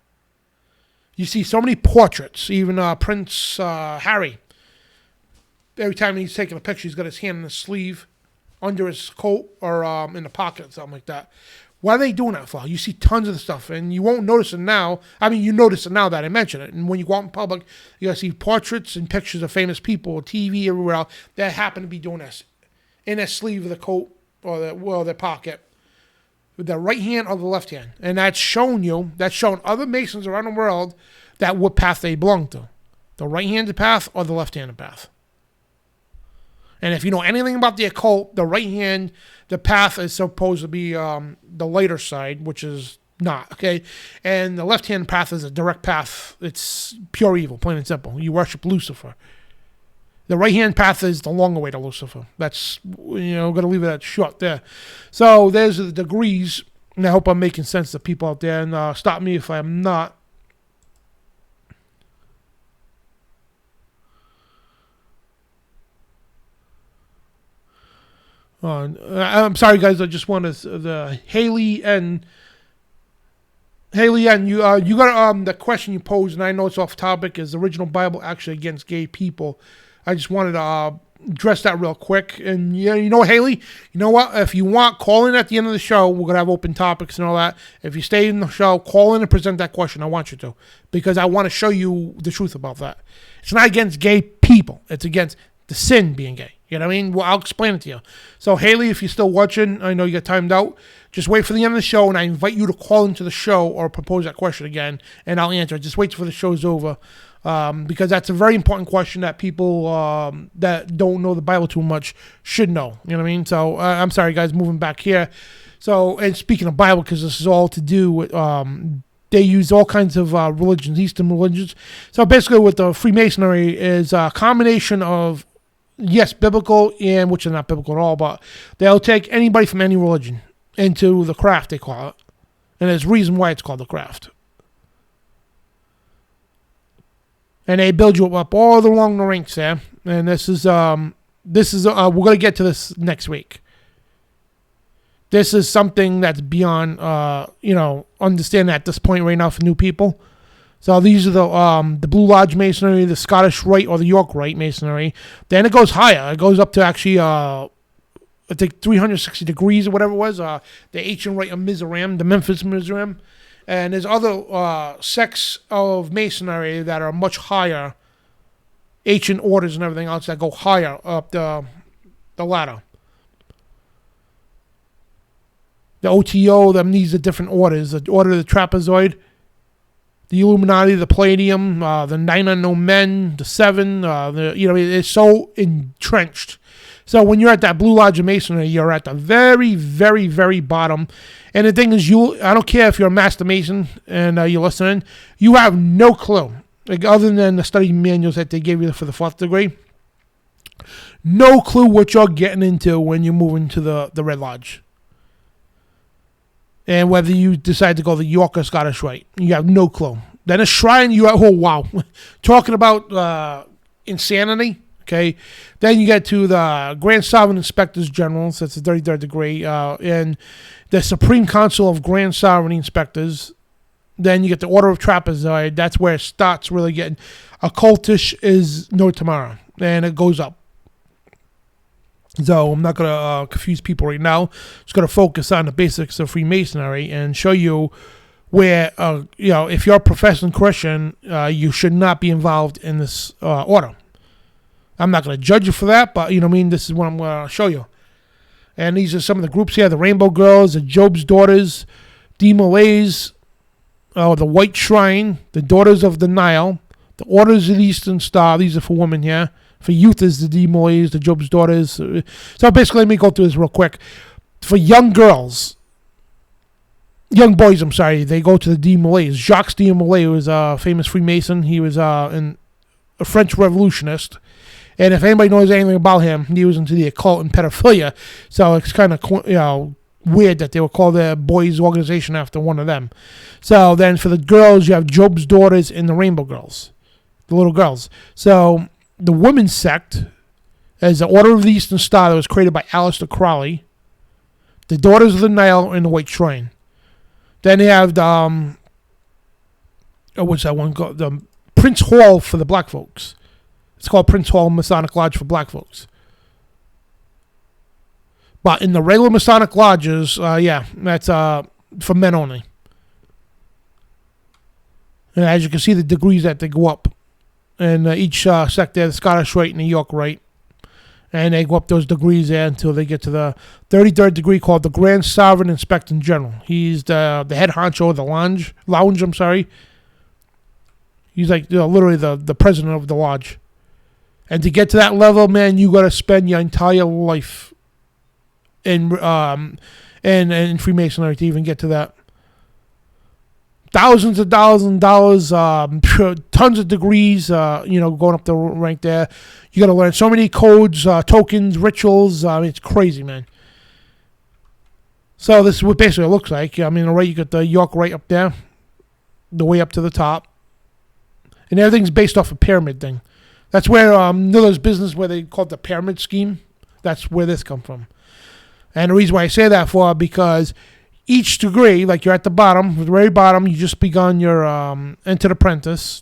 You see so many portraits, even Prince Harry. every time he's taking a picture, he's got his hand in his sleeve, under his coat, or in the pocket, or something like that. What are they doing that for? You see tons of the stuff, and you won't notice it now. I mean, you notice it now that I mention it. And when you go out in public, you're going to see portraits and pictures of famous people, TV, everywhere else, that happen to be doing this in their sleeve of the coat or their pocket, with the right hand or the left hand. And that's shown other Masons around the world that what path they belong to, the right-handed path or the left-handed path. And if you know anything about the occult, the right hand, the path is supposed to be the lighter side, which is not, okay? And the left-hand path is a direct path. It's pure evil, plain and simple. You worship Lucifer. The right-hand path is the longer way to Lucifer. That's, going to leave it short there. So there's the degrees, and I hope I'm making sense to people out there, and stop me if I'm not. I'm sorry, guys. I just wanted the Haley and you got the question you posed, and I know it's off topic. Is the original Bible actually against gay people? I just wanted to address that real quick. And you know, Haley, you know what? If you want, call in at the end of the show. We're gonna have open topics and all that. If you stay in the show, call in and present that question. I want you to, because I want to show you the truth about that. It's not against gay people. It's against the sin being gay. You know what I mean? Well, I'll explain it to you. So, Haley, if you're still watching, I know you got timed out. Just wait for the end of the show, and I invite you to call into the show or propose that question again, and I'll answer it. Just wait till the show's over, because that's a very important question that people that don't know the Bible too much should know. You know what I mean? So, I'm sorry, guys, moving back here. So, and speaking of Bible, because this is all to do with... they use all kinds of religions, Eastern religions. So, basically, what the Freemasonry is a combination of... yes, biblical, and which are not biblical at all, but they'll take anybody from any religion into the craft, they call it. And there's a reason why it's called the craft. And they build you up all along the ranks there. And this is we're going to get to this next week. This is something that's beyond, understand at this point right now for new people. So these are the Blue Lodge Masonry, the Scottish Rite, or the York Rite Masonry. Then it goes higher. It goes up to actually, I think 360 degrees or whatever it was. The Ancient Rite of Mizoram, the Memphis Mizoram. And there's other sects of Masonry that are much higher, ancient orders and everything else that go higher up the ladder. The OTO, these are different orders. The Order of the Trapezoid, the Illuminati, the Palladium, the Nine Unknown Men, the Seven, it's so entrenched. So when you're at that Blue Lodge of Masonry, you're at the very, very, very bottom. And the thing is, I don't care if you're a Master Mason and you're listening, you have no clue, like other than the study manuals that they gave you for the 4th degree, no clue what you're getting into when you move into the Red Lodge. And whether you decide to go the York or Scottish Rite, you have no clue. Then a shrine, talking about insanity, okay? Then you get to the Grand Sovereign Inspectors General, so it's the 33rd degree, and the Supreme Council of Grand Sovereign Inspectors. Then you get the Order of Trapezoid. That's where it starts really getting occultish is no tomorrow, and it goes up. So I'm not going to confuse people right now. Just going to focus on the basics of Freemasonry and show you where, if you're a professing Christian, you should not be involved in this order. I'm not going to judge you for that, but, this is what I'm going to show you. And these are some of the groups here: the Rainbow Girls, the Job's Daughters, the Malays, the White Shrine, the Daughters of the Nile, the Orders of the Eastern Star. These are for women here. For youth is the Demolays, the Job's Daughters. So basically, let me go through this real quick. For young boys, they go to the Demolays. Jacques de Molay was a famous Freemason. He was a French revolutionist. And if anybody knows anything about him, he was into the occult and pedophilia. So it's kind of weird that they would call their boys' organization after one of them. So then for the girls, you have Job's Daughters and the Rainbow Girls, the little girls. So the women's sect is the Order of the Eastern Star that was created by Aleister Crowley, the Daughters of the Nile, and the White Shrine. Then they have the what's that one called? The Prince Hall for the black folks. It's called Prince Hall Masonic Lodge for black folks. But in the regular Masonic lodges, that's for men only. And as you can see, the degrees that they go up. And each sect there, the Scottish Rite and the York Rite. And they go up those degrees there until they get to the 33rd degree, called the Grand Sovereign Inspector General. He's the head honcho of the lounge. He's like literally the president of the lodge. And to get to that level, man, you got to spend your entire life in Freemasonry to even get to that. Thousands of dollars and tons of degrees, going up the rank there. You got to learn so many codes, tokens, rituals. It's crazy, man. So this is what basically it looks like. I mean, you got the York right up there, the way up to the top. And everything's based off a pyramid thing. That's where Miller's business, where they call it the pyramid scheme, that's where this come from. And the reason why I say that for, because each degree, like you're at the bottom, the very bottom, you just begun your Entered Apprentice.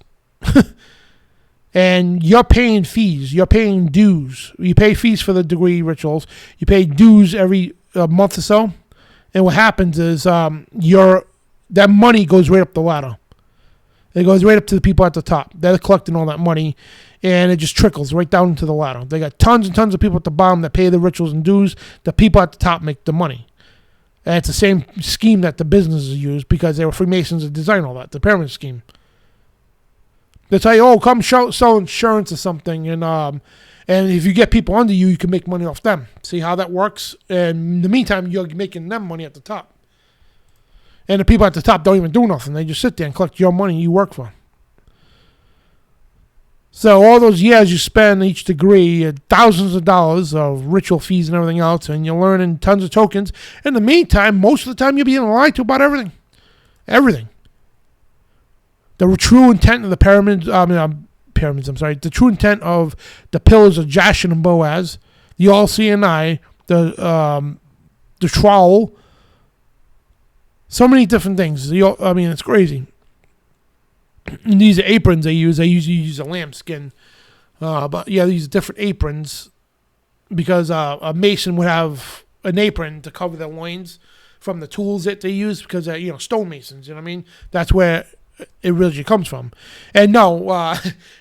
And you're paying fees. You're paying dues. You pay fees for the degree rituals. You pay dues every month or so. And what happens is that money goes right up the ladder. It goes right up to the people at the top. They're collecting all that money, and it just trickles right down into the ladder. They got tons and tons of people at the bottom that pay the rituals and dues. The people at the top make the money. And it's the same scheme that the businesses use, because they were Freemasons that designed all that, the pyramid scheme. They tell you, come sell insurance or something, and if you get people under you, you can make money off them. See how that works? And in the meantime, you're making them money at the top. And the people at the top don't even do nothing. They just sit there and collect your money you work for. So all those years you spend each degree, thousands of dollars of ritual fees and everything else, and you're learning tons of tokens. In the meantime, most of the time you're being lied to about everything. Everything. The true intent of the the true intent of the pillars of Jachin and Boaz, the all-seeing eye, the trowel, so many different things. It's crazy. And these are aprons they use. They usually use a lambskin. These are different aprons, because a Mason would have an apron to cover their loins from the tools that they use, because they're, stonemasons, you know what I mean? That's where it really comes from. And no,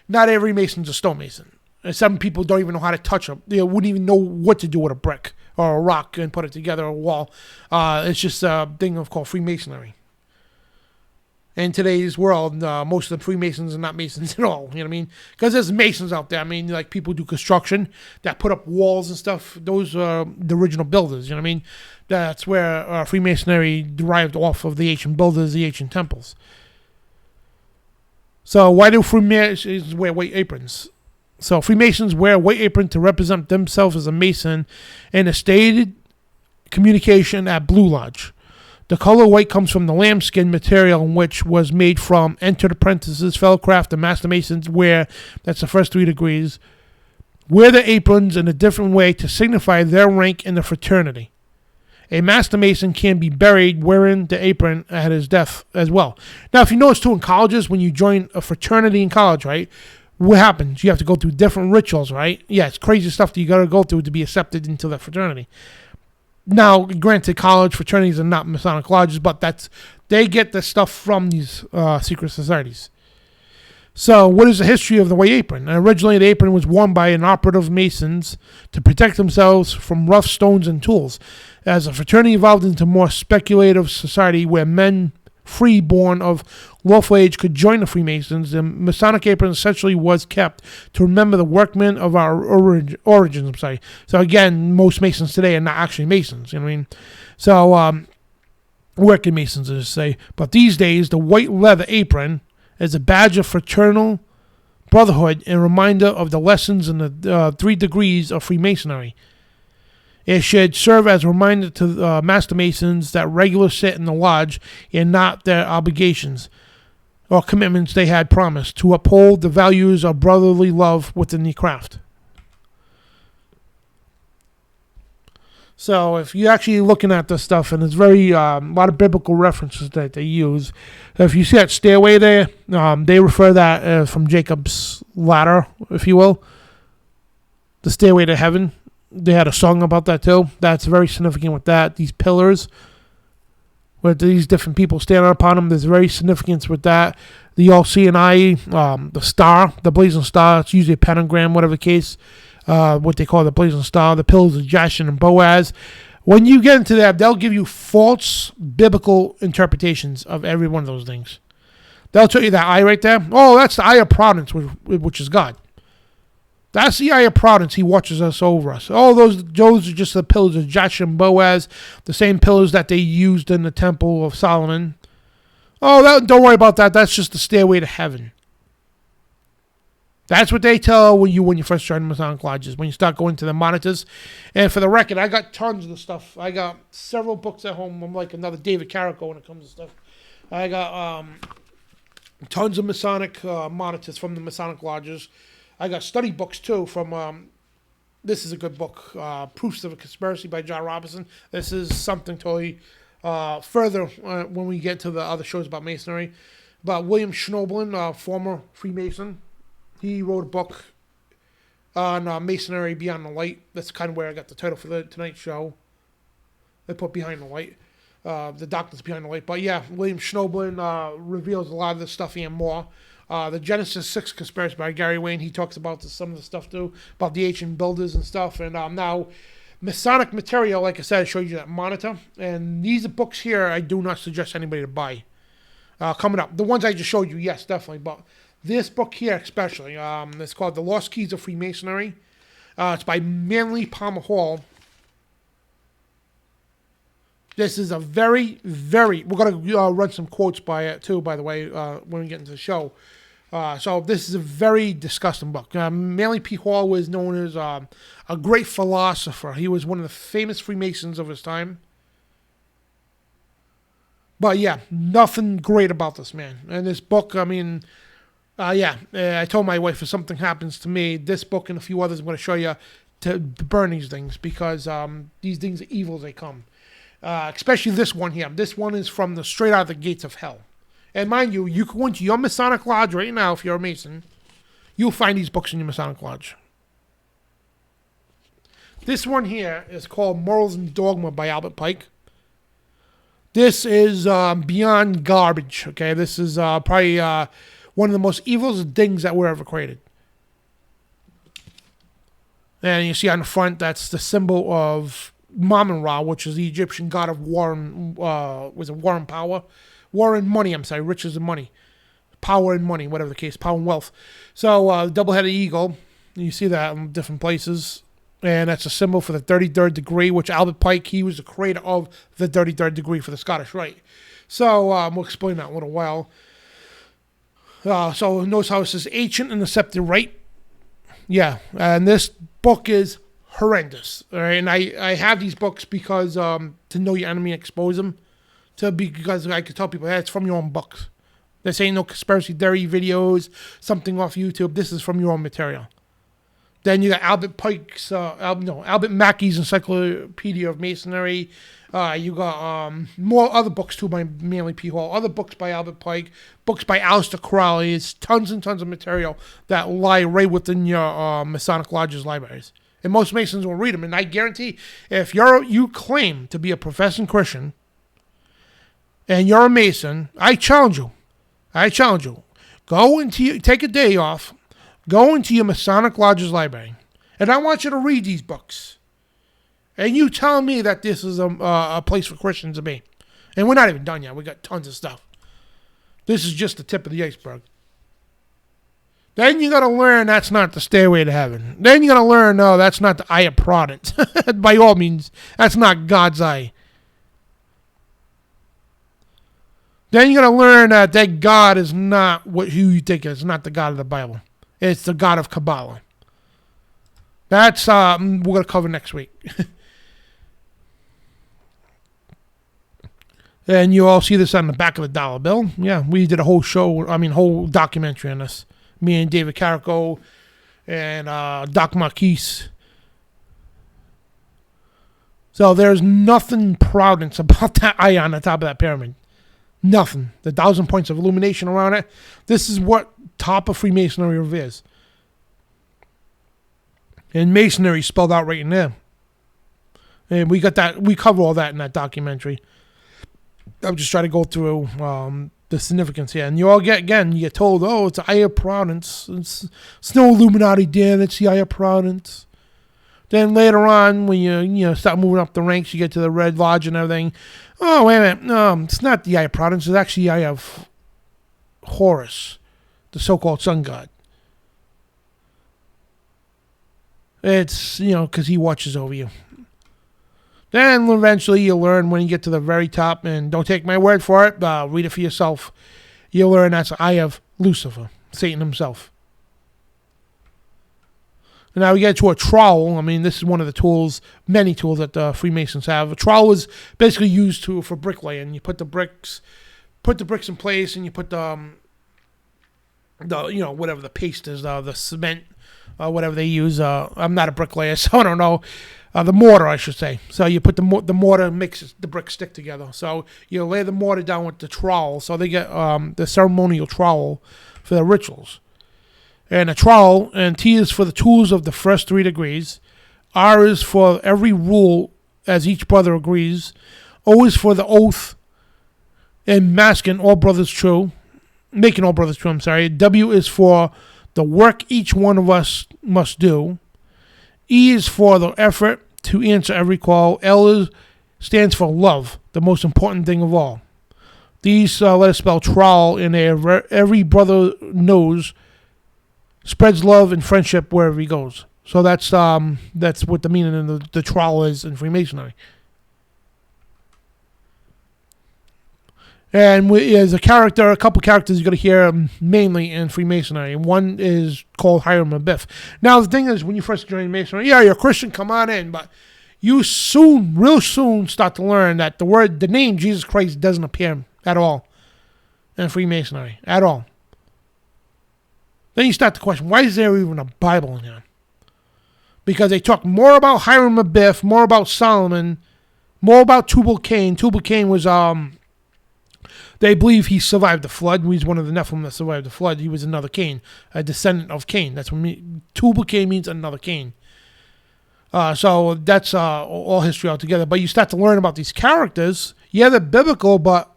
not every Mason's a stonemason. Some people don't even know how to touch them. They wouldn't even know what to do with a brick or a rock and put it together, or a wall. It's just a thing called Freemasonry. In today's world, most of the Freemasons are not Masons at all. You know what I mean? Because there's Masons out there. I mean, like people do construction that put up walls and stuff. Those are the original builders. You know what I mean? That's where Freemasonry derived off of the ancient builders, the ancient temples. So why do Freemasons wear white aprons? So Freemasons wear a white apron to represent themselves as a Mason in a stated communication at Blue Lodge. The color white comes from the lambskin material, which was made from Entered Apprentices, fellow craft, and Master Masons that's the first 3 degrees, wear the aprons in a different way to signify their rank in the fraternity. A Master Mason can be buried wearing the apron at his death as well. Now, if you notice too, in colleges, when you join a fraternity in college, right, what happens? You have to go through different rituals, right? Yeah, it's crazy stuff that you got to go through to be accepted into the fraternity. Now, granted, college fraternities are not Masonic lodges, but they get the stuff from these secret societies. So, what is the history of the white apron? Originally, the apron was worn by inoperative Masons to protect themselves from rough stones and tools. As the fraternity evolved into a more speculative society where men free-born of lawful age could join the Freemasons, the Masonic apron essentially was kept to remember the workmen of our origins. So again, most Masons today are not actually Masons, you know what I mean? So, working Masons, as I say. But these days, the white leather apron is a badge of fraternal brotherhood and reminder of the lessons in the 3 degrees of Freemasonry. It should serve as a reminder to Master Masons that regulars sit in the lodge and not their obligations or commitments they had promised to uphold the values of brotherly love within the craft. So if you're actually looking at this stuff, and there's very a lot of biblical references that they use. If you see that stairway there, they refer that from Jacob's ladder, if you will. The stairway to heaven. They had a song about that too. That's very significant with that. These pillars, with these different people standing upon them, there's very significance with that. The all-seeing eye, the star, the blazing star. It's usually a pentagram, whatever the case. What they call the blazing star, the pillars of Jashin and Boaz. When you get into that, they'll give you false biblical interpretations of every one of those things. They'll tell you that eye right there. Oh, that's the eye of providence, which is God. That's the eye of providence. He watches us over us. Oh, those are just the pillars of Jashin and Boaz, the same pillars that they used in the Temple of Solomon. Oh, don't worry about that. That's just the stairway to heaven. That's what they tell when you first join Masonic lodges, when you start going to the monitors. And for the record, I got tons of the stuff. I got several books at home. I'm like another David Carrico when it comes to stuff. I got tons of Masonic monitors from the Masonic lodges. I got study books too from, this is a good book, Proofs of a Conspiracy by John Robinson. This is something totally further when we get to the other shows about Masonry. But William Schnoebelen, former Freemason, he wrote a book on Masonry Beyond the Light. That's kind of where I got the title for tonight's show. They put Behind the Light, the Darkness Behind the Light. But yeah, William Schnoebelen reveals a lot of this stuff and more. The Genesis 6 Conspiracy by Gary Wayne, he talks about some of the stuff too, about the ancient builders and stuff. And now, Masonic material, like I said, I showed you that monitor. And these books here, I do not suggest anybody to buy. Coming up. The ones I just showed you, yes, definitely. But this book here especially, it's called The Lost Keys of Freemasonry. It's by Manly Palmer Hall. This is a very, very... We're going to run some quotes by it, too, by the way, when we get into the show. So this is a very disgusting book. Manly P. Hall was known as a great philosopher. He was one of the famous Freemasons of his time. But yeah, nothing great about this man. And this book, I mean... I told my wife if something happens to me, this book and a few others I'm going to show you to burn these things because these things are evil as they come. Especially this one here. This one is from the straight out of the gates of hell. And mind you, you can go into your Masonic Lodge right now if you're a Mason. You'll find these books in your Masonic Lodge. This one here is called Morals and Dogma by Albert Pike. This is beyond garbage. Okay, this is probably... one of the most evil things that were ever created. And you see on the front, that's the symbol of Mammon-Ra, which is the Egyptian god of war and, war and power? War and money, riches and money. Power and money, whatever the case, power and wealth. So, double-headed eagle, you see that in different places. And that's a symbol for the 33rd degree, which Albert Pike, he was the creator of the 33rd degree for the Scottish Rite. So, we'll explain that in a little while. So notice how it says ancient and accepted right. Yeah, and this book is horrendous. All right, and I have these books because to know your enemy and expose them. Because I could tell people, hey, it's from your own books. This ain't no conspiracy theory videos, something off YouTube. This is from your own material. Then you got Albert Pike's, Albert Mackey's Encyclopedia of Masonry. You got more other books too by Manly P. Hall. Other books by Albert Pike. Books by Aleister Crowley. It's tons and tons of material that lie right within your Masonic Lodge's libraries. And most Masons will read them. And I guarantee, if you claim to be a professing Christian and you're a Mason, I challenge you. Take a day off. Go into your Masonic Lodge's library. And I want you to read these books. And you tell me that this is a place for Christians to be. And we're not even done yet. We got tons of stuff. This is just the tip of the iceberg. Then you got to learn that's not the stairway to heaven. Then you got to learn, no, that's not the eye of providence. By all means, that's not God's eye. Then you got to learn that God is not who you think it is. It's not the God of the Bible. It's the God of Cabala. That's we're going to cover next week. And you all see this on the back of the dollar bill. Yeah, we did a whole whole documentary on this. Me and David Carrico and Doc Marquise. So there's nothing proudness about that eye on the top of that pyramid. Nothing. The 1,000 points of illumination around it. This is what top of Freemasonry is. And Masonry spelled out right in there. And we got that. We cover all that in that documentary. I'm just trying to go through the significance here. And you all get told, oh, it's an eye of proudness. It's no Illuminati, Dan. It's the eye of proudness. Then later on, when you start moving up the ranks, you get to the Red Lodge and everything. Oh, wait a minute. No, it's not the eye of proudness. It's actually the eye of Horus, the so-called sun god. It's, because he watches over you. Then eventually you'll learn when you get to the very top, and don't take my word for it, read it for yourself. You'll learn that's the eye of Lucifer, Satan himself. And now we get to a trowel. I mean, this is one of the tools, many tools that the Freemasons have. A trowel is basically used for bricklaying. You put the bricks in place, and you put the whatever the paste is, the cement, whatever they use. I'm not a bricklayer, so I don't know. The mortar, I should say. So you put the mortar, makes the bricks stick together. So you lay the mortar down with the trowel. So they get the ceremonial trowel for the rituals. And a trowel, and T is for the tools of the first 3 degrees. R is for every rule as each brother agrees. O is for the oath and making all brothers true. W is for the work each one of us must do. E is for the effort to answer every call. L stands for love, the most important thing of all. These letters spell trowel in there. Every brother knows, spreads love and friendship wherever he goes. So that's what the meaning of the trowel is in Freemasonry. And as a couple characters you're going to hear mainly in Freemasonry. One is called Hiram Abiff. Now, the thing is, when you first join Masonry, you're a Christian, come on in. But you real soon start to learn that the name Jesus Christ doesn't appear at all in Freemasonry. At all. Then you start to question, why is there even a Bible in here? Because they talk more about Hiram Abiff, more about Solomon, more about Tubal-Cain. Tubal-Cain was... They believe he survived the flood. He's one of the Nephilim that survived the flood. He was another Cain, a descendant of Cain. That's what Tubal-Cain means, another Cain. So that's all history altogether. But you start to learn about these characters. Yeah, they're biblical, but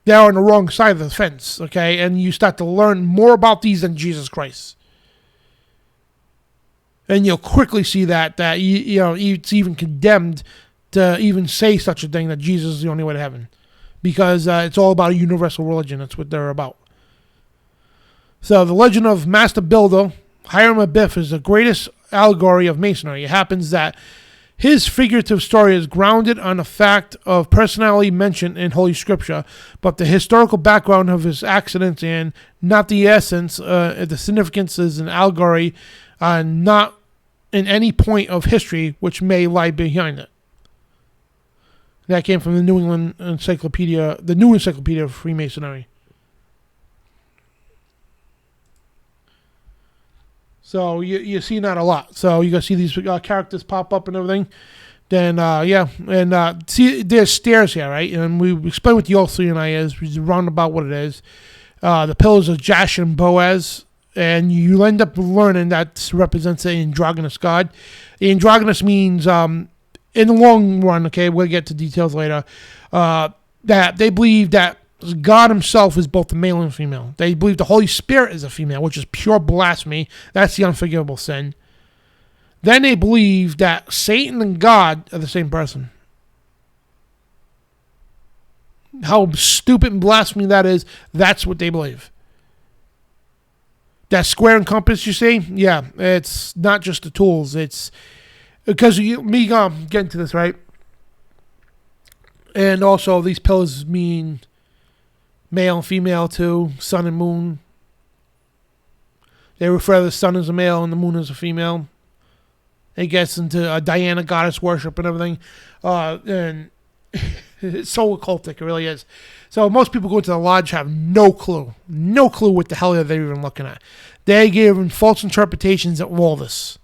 they're on the wrong side of the fence, okay? And you start to learn more about these than Jesus Christ. And you'll quickly see that it's even condemned to even say such a thing, that Jesus is the only way to heaven. Because it's all about a universal religion. That's what they're about. So the legend of Master Builder, Hiram Abiff, is the greatest allegory of Masonry. It happens that his figurative story is grounded on a fact of personality mentioned in Holy Scripture, but the historical background of his accidents and not the essence, the significance is an allegory, not in any point of history which may lie behind it. That came from the New Encyclopedia of Freemasonry. So you see that a lot. So you're going to see these characters pop up and everything. Then, see, there's stairs here, right? And we explain what the Ulcyon is. We round about what it is. The pillars of Jash and Boaz. And you end up learning that represents an androgynous god. The androgynous means... in the long run, okay, we'll get to details later, that they believe that God himself is both the male and female. They believe the Holy Spirit is a female, which is pure blasphemy. That's the unforgivable sin. Then they believe that Satan and God are the same person. How stupid and blasphemy that is, that's what they believe. That square and compass, you see? Yeah, it's not just the tools, it's... Because me getting to this, right? And also, these pillars mean male and female too, sun and moon. They refer to the sun as a male and the moon as a female. It gets into Diana goddess worship and everything. And it's so occultic, it really is. So most people go to the lodge have no clue what the hell they're even looking at. They give false interpretations of all this.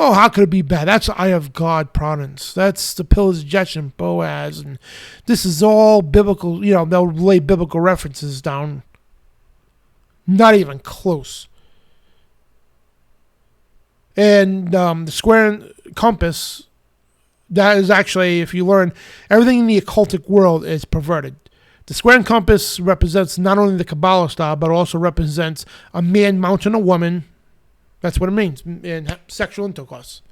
Oh, how could it be bad? That's the Eye of God providence. That's the Pillars of Jeshurun, Boaz, and this is all biblical. You know, they'll lay biblical references down. Not even close. And the square and compass, that is actually, if you learn, everything in the occultic world is perverted. The square and compass represents not only the Cabala style, but also represents a man mounting a woman. That's what it means in sexual intercourse.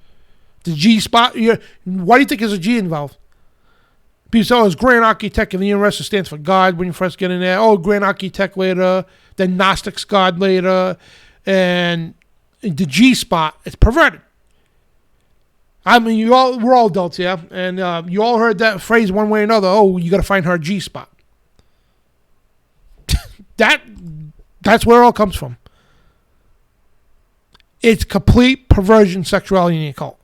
The G spot, why do you think there's a G involved? People say, oh, it's Grand Architect in the universe. It stands for God when you first get in there. Oh, Grand Architect later. Then Gnostics God later. And the G spot, it's perverted. I mean, we're all adults here. And you all heard that phrase one way or another. Oh, you got to find her G spot. That's where it all comes from. It's complete perversion, sexuality, and the occult.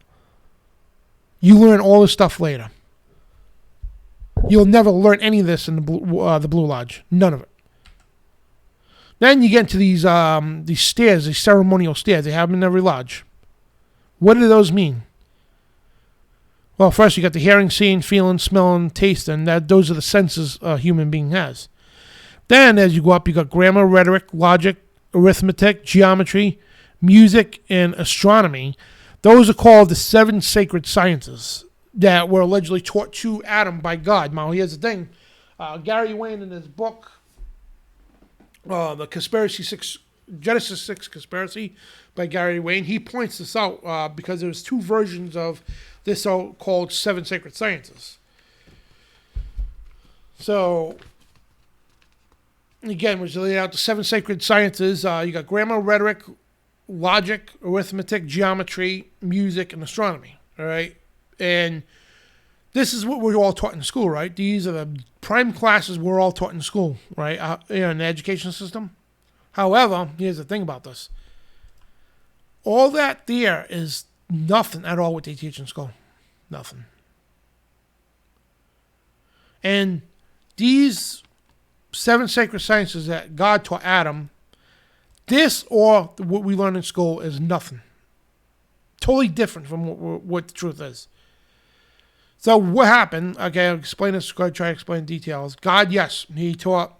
You learn all this stuff later. You'll never learn any of this in the Blue Lodge. None of it. Then you get into these stairs, these ceremonial stairs. They have them in every lodge. What do those mean? Well, first you got the hearing, seeing, feeling, smelling, tasting. Those are the senses a human being has. Then as you go up, you got grammar, rhetoric, logic, arithmetic, geometry, music, and astronomy. Those are called the 7 sacred sciences that were allegedly taught to Adam by God. Now, here's the thing. Gary Wayne, in his book, the Genesis 6 Conspiracy by Gary Wayne, he points this out because there's 2 versions of this so-called 7 sacred sciences. So, again, which lay out the 7 sacred sciences. You got grammar, rhetoric, logic, arithmetic, geometry, music, and astronomy. All right, and this is what we're all taught in school, right? These are the prime classes we're all taught in school, right? In the education system. However, here's the thing about this: all that there is nothing at all what they teach in school, nothing. And these 7 sacred sciences that God taught Adam. This or what we learn in school is nothing. Totally different from what the truth is. So what happened? Okay, I'll explain this. I'll try to explain details. God, yes, he taught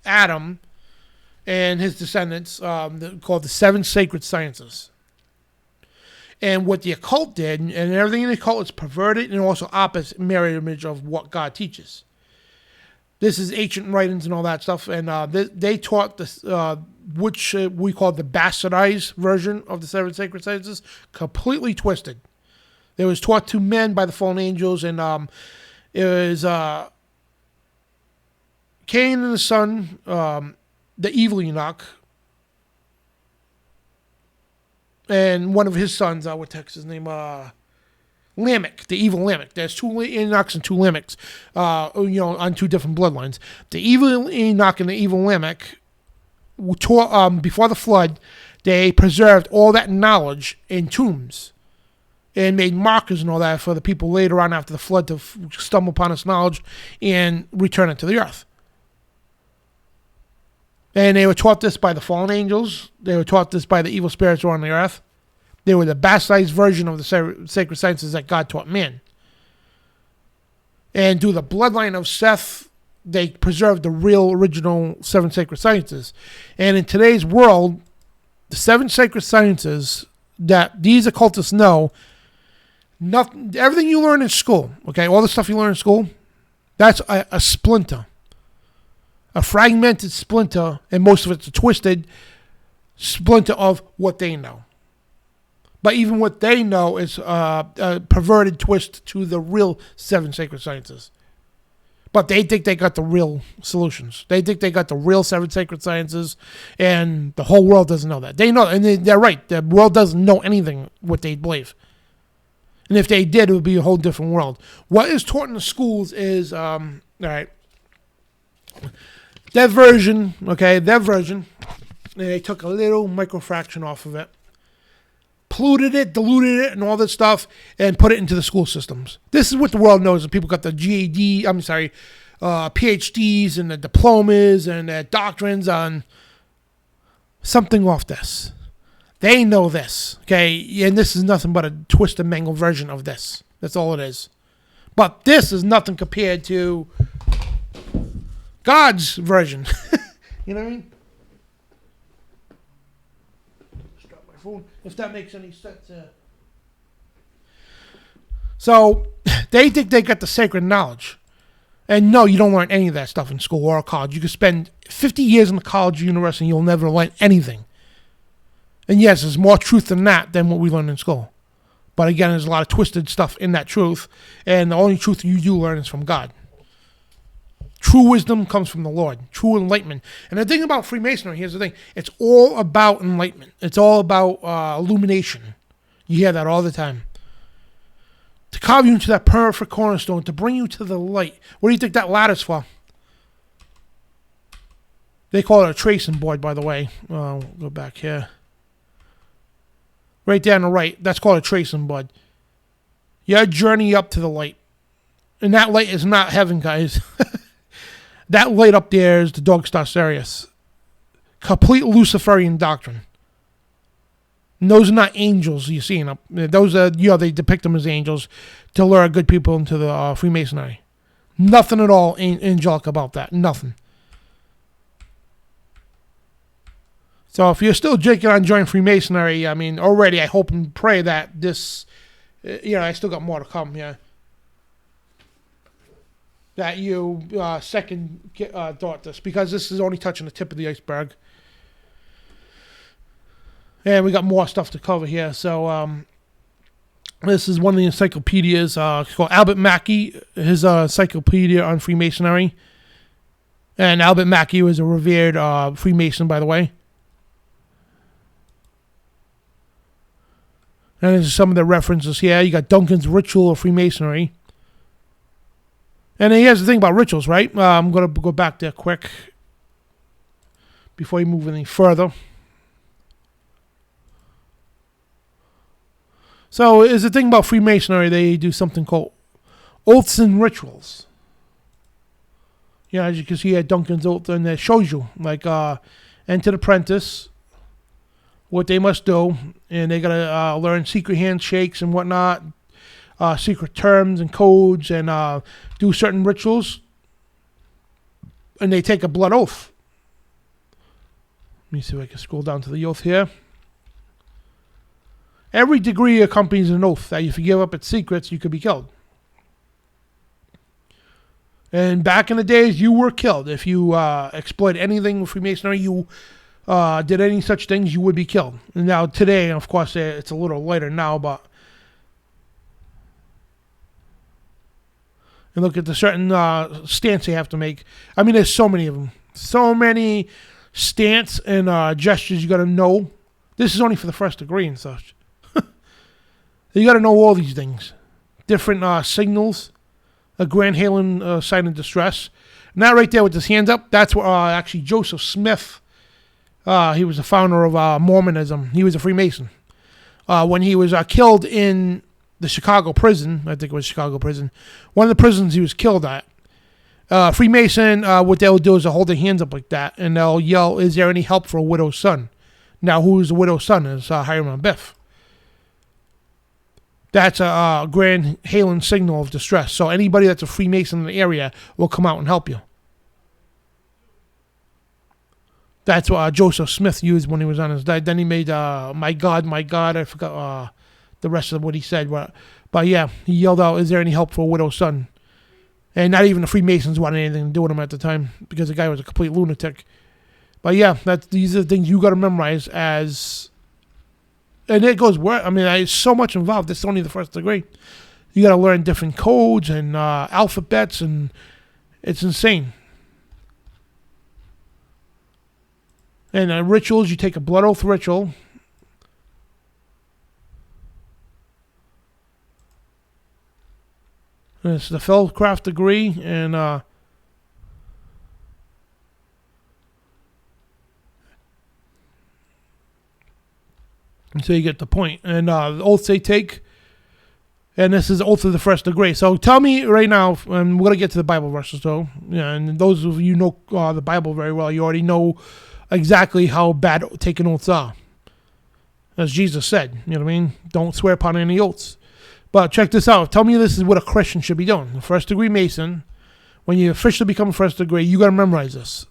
Adam and his descendants called the 7 sacred sciences. And what the occult did, and everything in the occult is perverted and also opposite mirror image of what God teaches. This is ancient writings and all that stuff, and they taught this, which we call the bastardized version of the 7 sacred sciences, completely twisted. It was taught to men by the fallen angels, and it was Cain and the son, the evil Enoch, and one of his sons, what the heck's his name? Lamech, the evil Lamech. There's 2 Enochs and 2 Lamechs, on 2 different bloodlines. The evil Enoch and the evil Lamech, before the flood, they preserved all that knowledge in tombs and made markers and all that for the people later on after the flood to stumble upon this knowledge and return it to the earth. And they were taught this by the fallen angels. They were taught this by the evil spirits who are on the earth. They were the bastardized version of the sacred sciences that God taught man. And through the bloodline of Seth, they preserved the real original 7 sacred sciences. And in today's world, the 7 sacred sciences that these occultists know, everything you learn in school, okay, all the stuff you learn in school, that's a splinter. A fragmented splinter, and most of it's a twisted splinter of what they know. But even what they know is a perverted twist to the real 7 sacred sciences. But they think they got the real solutions. They think they got the real 7 sacred sciences, and the whole world doesn't know that. They know, and they're right. The world doesn't know anything what they believe. And if they did, it would be a whole different world. What is taught in the schools is, all right, their version, they took a little microfraction off of it, polluted it, diluted it, and all this stuff, and put it into the school systems. This is what the world knows. People got the PhDs and the diplomas and the doctrines on something off this. They know this, okay? And this is nothing but a twist and mangle version of this. That's all it is. But this is nothing compared to God's version. You know what I mean? Just drop my phone, if that makes any sense. So, they think they got the sacred knowledge. And no, you don't learn any of that stuff in school or college. You could spend 50 years in the college or university and you'll never learn anything. And yes, there's more truth than that than what we learn in school. But again, there's a lot of twisted stuff in that truth. And the only truth you do learn is from God. True wisdom comes from the Lord. True enlightenment. And the thing about Freemasonry, here's the thing. It's all about enlightenment. It's all about illumination. You hear that all the time. To carve you into that perfect cornerstone. To bring you to the light. What do you think that ladder's for? They call it a tracing board, by the way. We'll go back here. Right there on the right. That's called a tracing board. Your journey up to the light. And that light is not heaven, guys. That light up there is the Dog Star Sirius. Complete Luciferian doctrine. And those are not angels you're seeing up. Those are, they depict them as angels to lure good people into the Freemasonry. Nothing at all angelic about that. Nothing. So if you're still jaking on joining Freemasonry, I mean, already I hope and pray that this, I still got more to come, yeah. That you second thought this, because this is only touching the tip of the iceberg. And we got more stuff to cover here. So this is one of the encyclopedias. It's called Albert Mackey, his encyclopedia on Freemasonry. And Albert Mackey was a revered Freemason, by the way. And there's some of the references here. You got Duncan's Ritual of Freemasonry. And here's the thing about rituals, right? I'm going to go back there quick before you move any further. So, is the thing about Freemasonry, they do something called oaths and rituals. As you can see at Duncan's oath, and it shows you, like, Entered Apprentice, what they must do, and they got to learn secret handshakes and whatnot, secret terms and codes, and do certain rituals, and they take a blood oath. Let me see if I can scroll down to the oath here. Every degree accompanies an oath that if you give up its secrets, you could be killed. And back in the days, you were killed. If you exploited anything with Freemasonry, you did any such things, you would be killed. And now today, of course, it's a little lighter now, but and look at the certain stance you have to make. I mean, there's so many of them. So many stance and gestures you got to know. This is only for the first degree and such. You got to know all these things. Different signals. A Grand Halen sign of distress. And that right there with his hands up, that's what actually Joseph Smith, he was the founder of Mormonism. He was a Freemason. When he was killed in the Chicago prison, I think it was Chicago prison, one of the prisons he was killed at, Freemason, what they'll do is they'll hold their hands up like that, and they'll yell, "Is there any help for a widow's son?" Now, who is the widow's son? Is Hiram Biff. That's a Grand Halen signal of distress. So anybody that's a Freemason in the area will come out and help you. That's what Joseph Smith used when he was on his diet. Then he made, my God, I forgot the rest of what he said. But yeah, he yelled out, "Is there any help for a widow's son?" And not even the Freemasons wanted anything to do with him at the time because the guy was a complete lunatic. But yeah, these are the things you got to memorize as... And it goes where, I mean, there's so much involved. This is only the first degree. You got to learn different codes and alphabets, and it's insane. And rituals, you take a blood oath ritual. And it's the Fellcraft degree, and so you get the point. And the oaths they take, and this is the oath of the first degree. So tell me right now, and we're going to get to the Bible verses, though. Yeah, and those of you know the Bible very well, you already know exactly how bad taking oaths are. as Jesus said. You know what I mean? Don't swear upon any oaths. But check this out. Tell me this is what a Christian should be doing. A first degree Mason, when you officially become a first degree, you got to memorize this.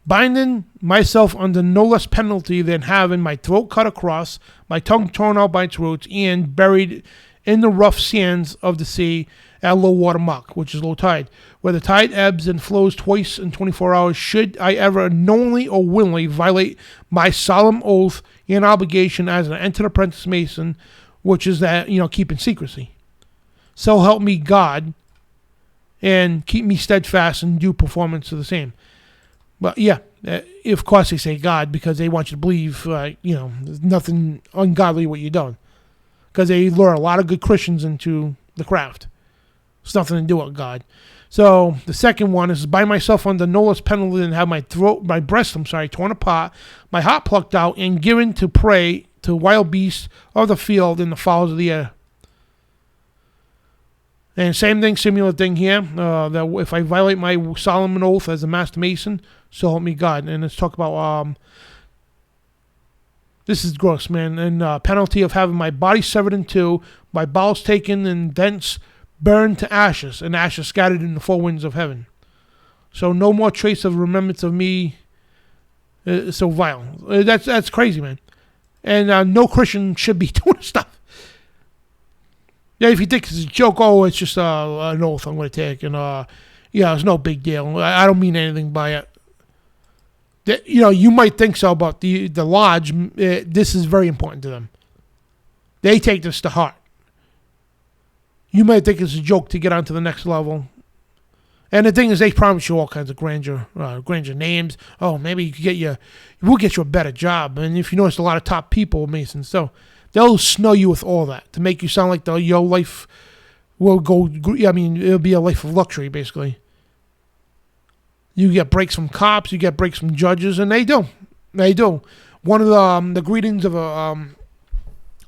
Binding myself under no less penalty than having my throat cut across, my tongue torn out by its roots, and buried in the rough sands of the sea at low water mark, which is low tide, where the tide ebbs and flows twice in 24 hours, should I ever knowingly or willingly violate my solemn oath and obligation as an entered apprentice Mason, which is that, keeping secrecy. So help me God, and keep me steadfast in due performance of the same. But yeah, of course they say God, because they want you to believe, there's nothing ungodly what you're doing. Because they lure a lot of good Christians into the craft. It's nothing to do with God. So the second one is by myself under no less penalty than have my breast, torn apart, my heart plucked out, and given to prey to wild beasts of the field and the fowls of the air. And same thing, similar thing here, that if I violate my solemn oath as a Master Mason, so help me God. And let's talk about, this is gross, man, and penalty of having my body severed in two, my bowels taken and thence burned to ashes, and ashes scattered in the four winds of heaven. So no more trace of remembrance of me, so vile. That's crazy, man. And no Christian should be doing stuff. Yeah, if you think it's a joke, it's just an oath I'm going to take, and it's no big deal. I don't mean anything by it. You might think so, but the lodge, this is very important to them. They take this to heart. You might think it's a joke to get on to the next level. And the thing is, they promise you all kinds of grandeur names. Oh, maybe we'll get you a better job. And if you notice, a lot of top people, Masons, so they'll snow you with all that to make you sound like your life will go. It'll be a life of luxury, basically. You get breaks from cops, you get breaks from judges, and they do. One of the greetings of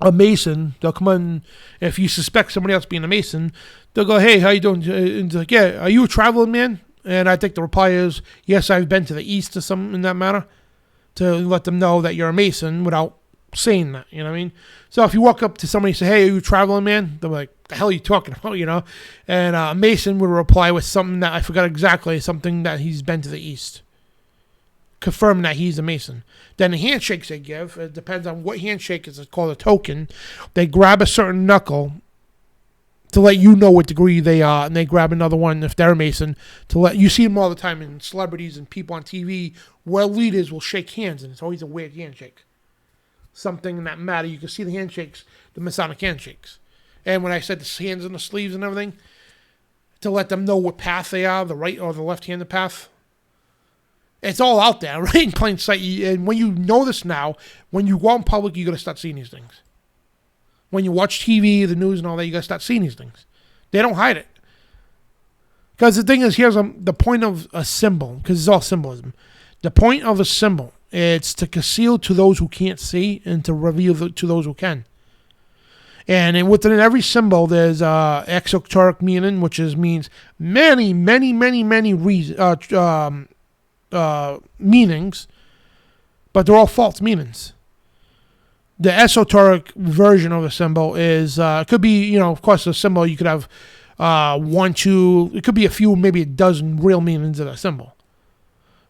a Mason, they'll come on, if you suspect somebody else being a Mason, they'll go, hey, how you doing? And it's like, yeah, are you a traveling man? And I think the reply is, yes, I've been to the east or something in that matter, to let them know that you're a Mason without saying that, you know what I mean? So if you walk up to somebody and say, hey, are you a traveling man? They're like, the hell are you talking about, And a Mason would reply with something that I forgot exactly, something that he's been to the east, confirming that he's a Mason. Then the handshakes they give, it depends on what handshake is called a token. They grab a certain knuckle to let you know what degree they are, and they grab another one if they're a Mason to let you see them all the time in celebrities and people on TV where leaders will shake hands, and it's always a weird handshake. Something in that matter, you can see the handshakes, the Masonic handshakes. And when I said the hands and the sleeves and everything, to let them know what path they are, the right or the left-handed path. It's all out there, right in plain sight. And when you know this now, when you go out in public, you're going to start seeing these things. When you watch TV, the news and all that, you're going to start seeing these things. They don't hide it. Because the thing is, here's the point of a symbol, because it's all symbolism. The point of a symbol, it's to conceal to those who can't see and to reveal to those who can. And within every symbol, there's exoteric meaning, which means many meanings, but they're all false meanings. The esoteric version of a symbol is, it could be, of course, a symbol, you could have one, two, it could be a few, maybe a dozen real meanings of a symbol.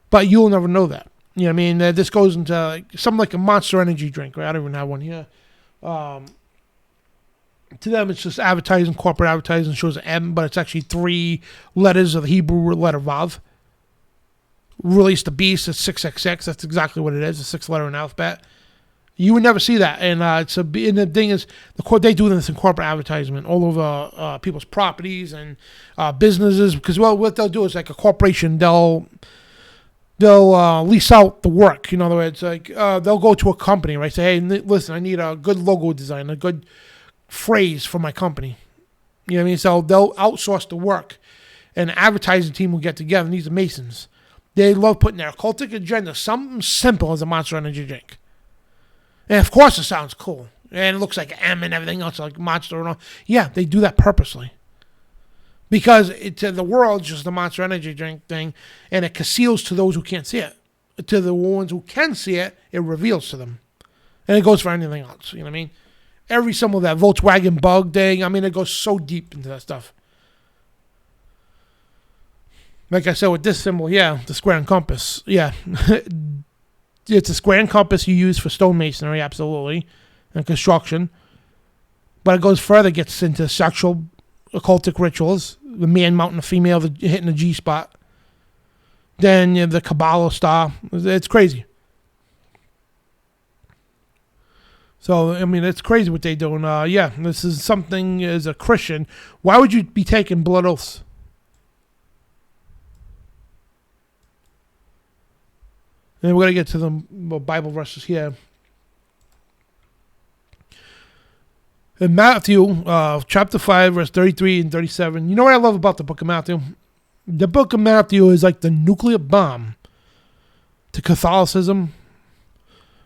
But you'll never know that. You know what I mean? This goes into something like a Monster Energy drink, right? I don't even have one here. To them, it's just advertising, corporate advertising, shows an M, but it's actually 3 letters of the Hebrew letter Vav. Release the beast, it's 666. That's exactly what it is, a 6-letter in alphabet. You would never see that. And and the thing is, they do this in corporate advertisement all over people's properties and businesses. Because, what they'll do is like a corporation, they'll lease out the work. In other words, like they'll go to a company, right? Say, hey, listen, I need a good logo design, a good phrase for my company. You know what I mean? So they'll outsource the work, and the advertising team will get together. And these are Masons. They love putting their occultic agenda, something simple as a Monster Energy drink. And of course it sounds cool. And it looks like M and everything else, like Monster and all. Yeah, they do that purposely. Because to the world, it's just a Monster Energy drink thing, and it conceals to those who can't see it. To the ones who can see it, it reveals to them. And it goes for anything else, you know what I mean? Every symbol, that Volkswagen bug thing, I mean, it goes so deep into that stuff. Like I said, with this symbol, yeah, the square and compass, yeah. It's a square and compass you use for stonemasonry, absolutely, and construction. But it goes further, gets into sexual occultic rituals, the man mounting the female, hitting the G-spot. Then you have the Cabala star. It's crazy. So, I mean, it's crazy what they're doing. Yeah, this is something as a Christian. Why would you be taking blood oaths? And we're going to get to the Bible verses here. In Matthew, chapter 5, verse 33 and 37. You know what I love about the book of Matthew? The book of Matthew is like the nuclear bomb to Catholicism.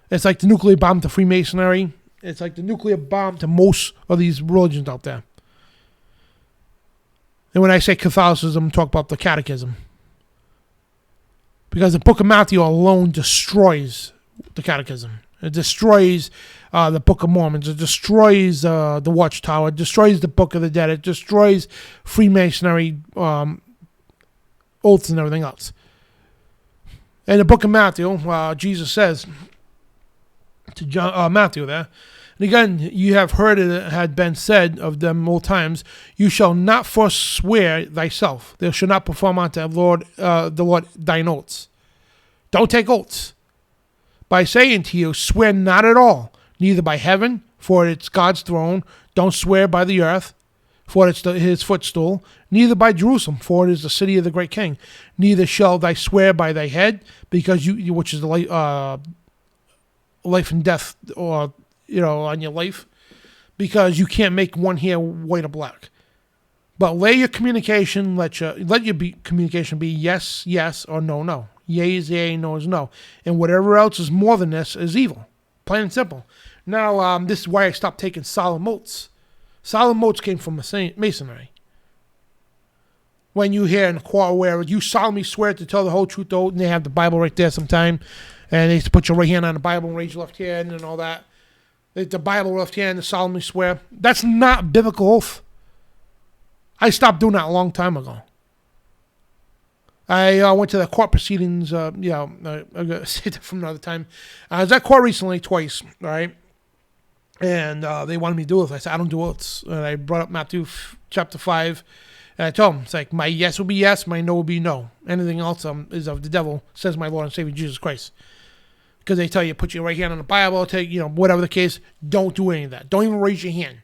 It's like the nuclear bomb to Freemasonry. It's like the nuclear bomb to most of these religions out there. And when I say Catholicism, I'm talking about the catechism. Because the book of Matthew alone destroys the catechism. It destroys the Book of Mormon. It destroys the Watchtower. It destroys the Book of the Dead. It destroys Freemasonry oaths and everything else. In the book of Matthew, Jesus says to John, Matthew there, and again, you have heard it had been said of them old times, you shall not forswear thyself. Thou shalt not perform unto the Lord thine oaths. Don't take oaths. By saying to you, swear not at all, neither by heaven, for it's God's throne. Don't swear by the earth, for it's his footstool. Neither by Jerusalem, for it is the city of the great king. Neither shall thy swear by thy head, because you which is the life and death, or on your life, because you can't make one hair white or black. But lay your communication, let your communication be yes, yes, or no, no. Yea is yea, no is no. And whatever else is more than this is evil. Plain and simple. Now, this is why I stopped taking solemn oaths. Solemn oaths came from Masonry. When you hear in a court where you solemnly swear to tell the whole truth, and they have the Bible right there sometime, and they used to put your right hand on the Bible and raise your left hand and all that. The Bible left hand to solemnly swear. That's not biblical oath. I stopped doing that a long time ago. I went to the court proceedings, I'm going to say that from another time. I was at court recently twice, right? And they wanted me to do it. I said, I don't do oaths. And I brought up Matthew chapter 5. And I told them, it's like, my yes will be yes, my no will be no. Anything else is of the devil, says my Lord and Savior Jesus Christ. Because they tell you, put your right hand on the Bible, take, whatever the case, don't do any of that. Don't even raise your hand.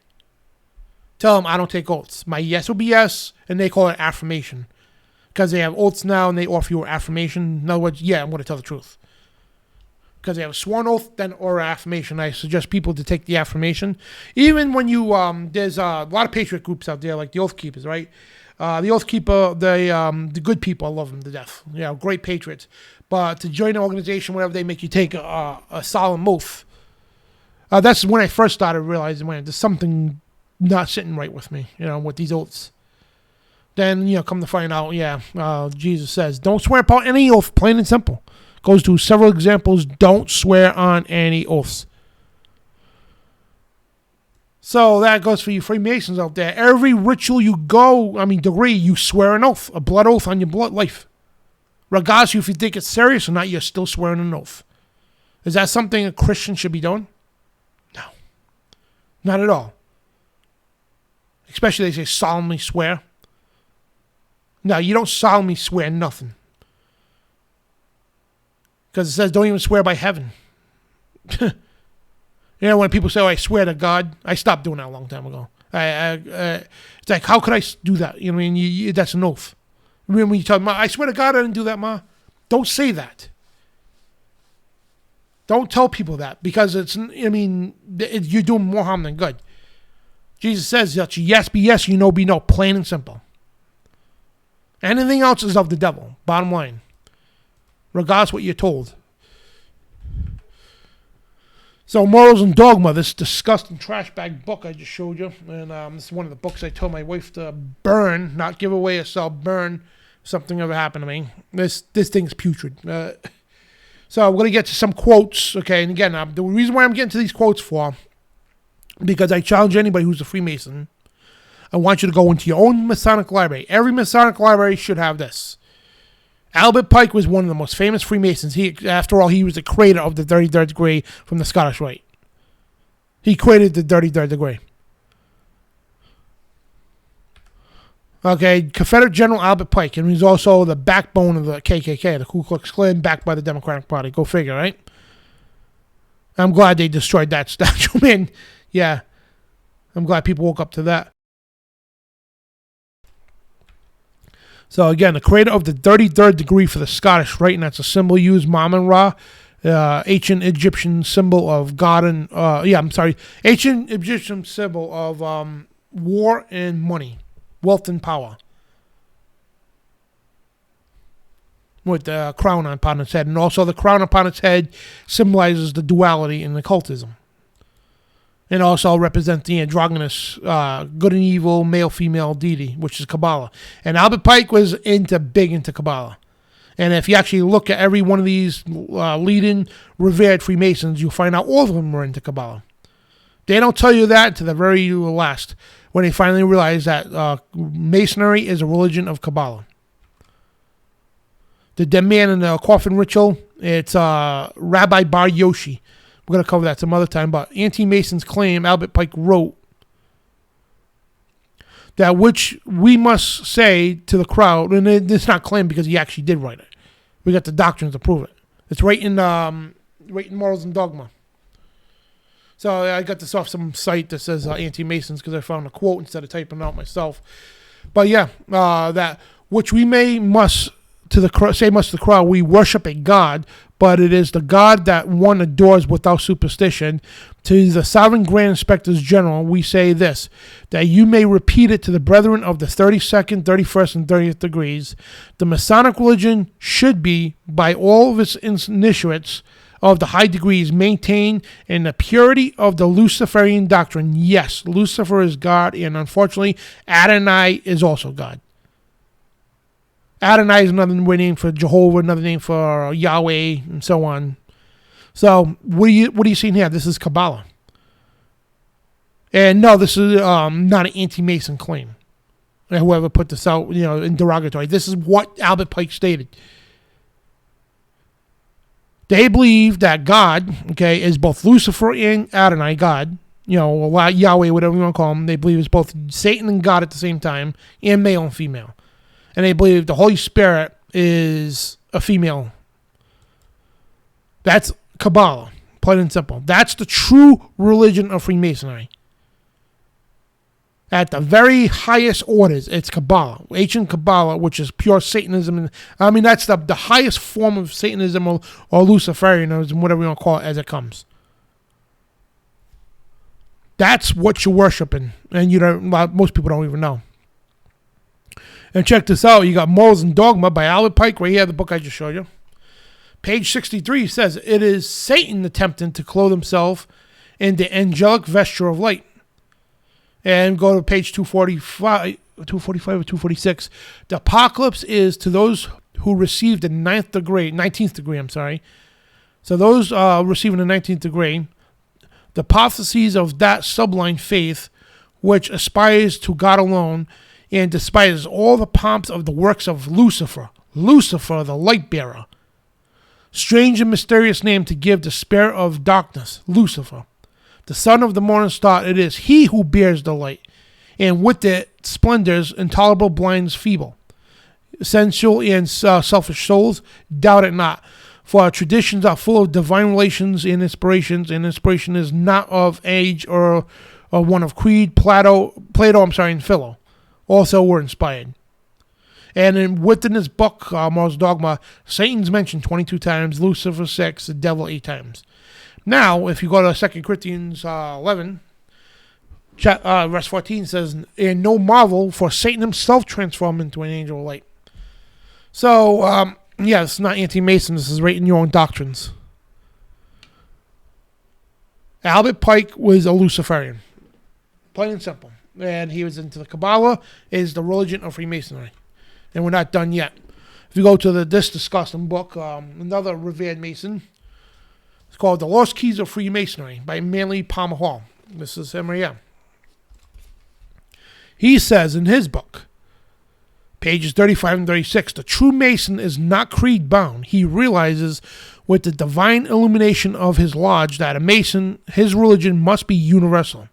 Tell them I don't take oaths. My yes will be yes, and they call it affirmation. Because they have oaths now, and they offer you an affirmation. In other words, yeah, I'm going to tell the truth. Because they have a sworn oath, then or affirmation. I suggest people to take the affirmation. Even when you, there's a lot of patriot groups out there, like the Oath Keepers, right? The Oath Keeper, the good people, I love them to death. Great patriots. But to join an organization, whatever, they make you take a solemn oath. That's when I first started realizing, there's something not sitting right with me, with these oaths. Then, come to find out, Jesus says, don't swear upon any oath, plain and simple. Goes to several examples, don't swear on any oaths. So that goes for you Freemasons out there. Every ritual you degree, you swear an oath, a blood oath on your blood life. Regardless if you think it's serious or not, you're still swearing an oath. Is that something a Christian should be doing? No. Not at all. Especially they say solemnly swear. No, you don't solemnly swear nothing. Because it says don't even swear by heaven. When people say, I swear to God, I stopped doing that a long time ago. It's like, how could I do that? That's an oath. When you tell Ma, I swear to God I didn't do that, Ma. Don't say that. Don't tell people that, because you're doing more harm than good. Jesus says that yes be yes, no be no, plain and simple. Anything else is of the devil, bottom line. Regardless what you're told. So, Morals and Dogma, this disgusting trash bag book I just showed you. And this is one of the books I told my wife to burn, not give away or sell, burn. Something ever happened to me. This thing's putrid. So we're going to get to some quotes, okay? And again, the reason why I'm getting to these quotes for, because I challenge anybody who's a Freemason, I want you to go into your own Masonic library. Every Masonic library should have this. Albert Pike was one of the most famous Freemasons. After all, he was the creator of the 33rd degree from the Scottish Rite. He created the 33rd degree. Okay, Confederate General Albert Pike, and he's also the backbone of the KKK, the Ku Klux Klan, backed by the Democratic Party. Go figure, right? I'm glad they destroyed that statue, man. Yeah, I'm glad people woke up to that. So again, the creator of the 33rd degree for the Scottish Rite, and that's a symbol used, Mamun-Ra, ancient Egyptian symbol of God and ancient Egyptian symbol of war and money. Wealth and power, with the crown upon its head. And also the crown upon its head symbolizes the duality in occultism. And also represents the androgynous good and evil male-female deity, which is Cabala. And Albert Pike was big into Cabala. And if you actually look at every one of these leading revered Freemasons, you'll find out all of them were into Cabala. They don't tell you that to the very last, when they finally realize that Masonry is a religion of Cabala. The dead man in the coffin ritual, it's Rabbi Bar Yoshi. We're going to cover that some other time, but anti-Masons claim Albert Pike wrote that which we must say to the crowd, and it's not claimed because he actually did write it. We got the doctrines to prove it. It's right in Morals and Dogma. So I got this off some site that says anti-Masons because I found a quote instead of typing it out myself. But yeah, that which we must to the crowd, we worship a God, but it is the God that one adores without superstition. To the Sovereign Grand Inspectors General, we say this, that you may repeat it to the brethren of the 32nd, 31st, and 30th degrees. The Masonic religion should be, by all of its initiates of the high degrees, maintained in the purity of the Luciferian doctrine. Yes, Lucifer is God, and unfortunately, Adonai is also God. Adonai is another name for Jehovah, another name for Yahweh, and so on. So, what are you seeing here? This is Cabala. And no, this is not an anti-Mason claim. Whoever put this out, in derogatory. This is what Albert Pike stated. They believe that God, okay, is both Lucifer and Adonai, God, Yahweh, whatever you want to call him. They believe it's both Satan and God at the same time, and male and female. And they believe the Holy Spirit is a female. That's Cabala, plain and simple. That's the true religion of Freemasonry. At the very highest orders, it's Cabala, ancient Cabala, which is pure Satanism. That's the highest form of Satanism or Luciferianism, whatever you want to call it, as it comes. That's what you're worshiping, and most people don't even know. And check this out. You got Morals and Dogma by Albert Pike right here, the book I just showed you. Page 63 says, it is Satan attempting to clothe himself in the angelic vesture of light. And go to page 245 or 246. The apocalypse is to those who received the 19th degree. So those receiving the 19th degree, the apotheoses of that sublime faith which aspires to God alone and despises all the pomps of the works of Lucifer, the light bearer. Strange and mysterious name to give the spirit of darkness, Lucifer. The son of the morning star, it is he who bears the light, and with it splendors intolerable blinds feeble. Sensual and selfish souls, doubt it not. For our traditions are full of divine relations and inspirations, and inspiration is not of age or one of creed, Plato, and Philo. Also were inspired. And within this book, Morals Dogma, Satan's mentioned 22 times, Lucifer 6, the devil 8 times. Now, if you go to 2 Corinthians 11, verse 14 says, and no marvel, for Satan himself transformed into an angel of light. So, it's not anti-Mason. This is right in your own doctrines. Albert Pike was a Luciferian. Plain and simple. And he was into the Cabala, is the religion of Freemasonry. And we're not done yet. If you go to this disgusting book, another revered Mason, it's called The Lost Keys of Freemasonry by Manly Palmer Hall. This is him right here. He says in his book, pages 35 and 36, the true Mason is not creed-bound. He realizes with the divine illumination of his lodge that a Mason, his religion must be universal.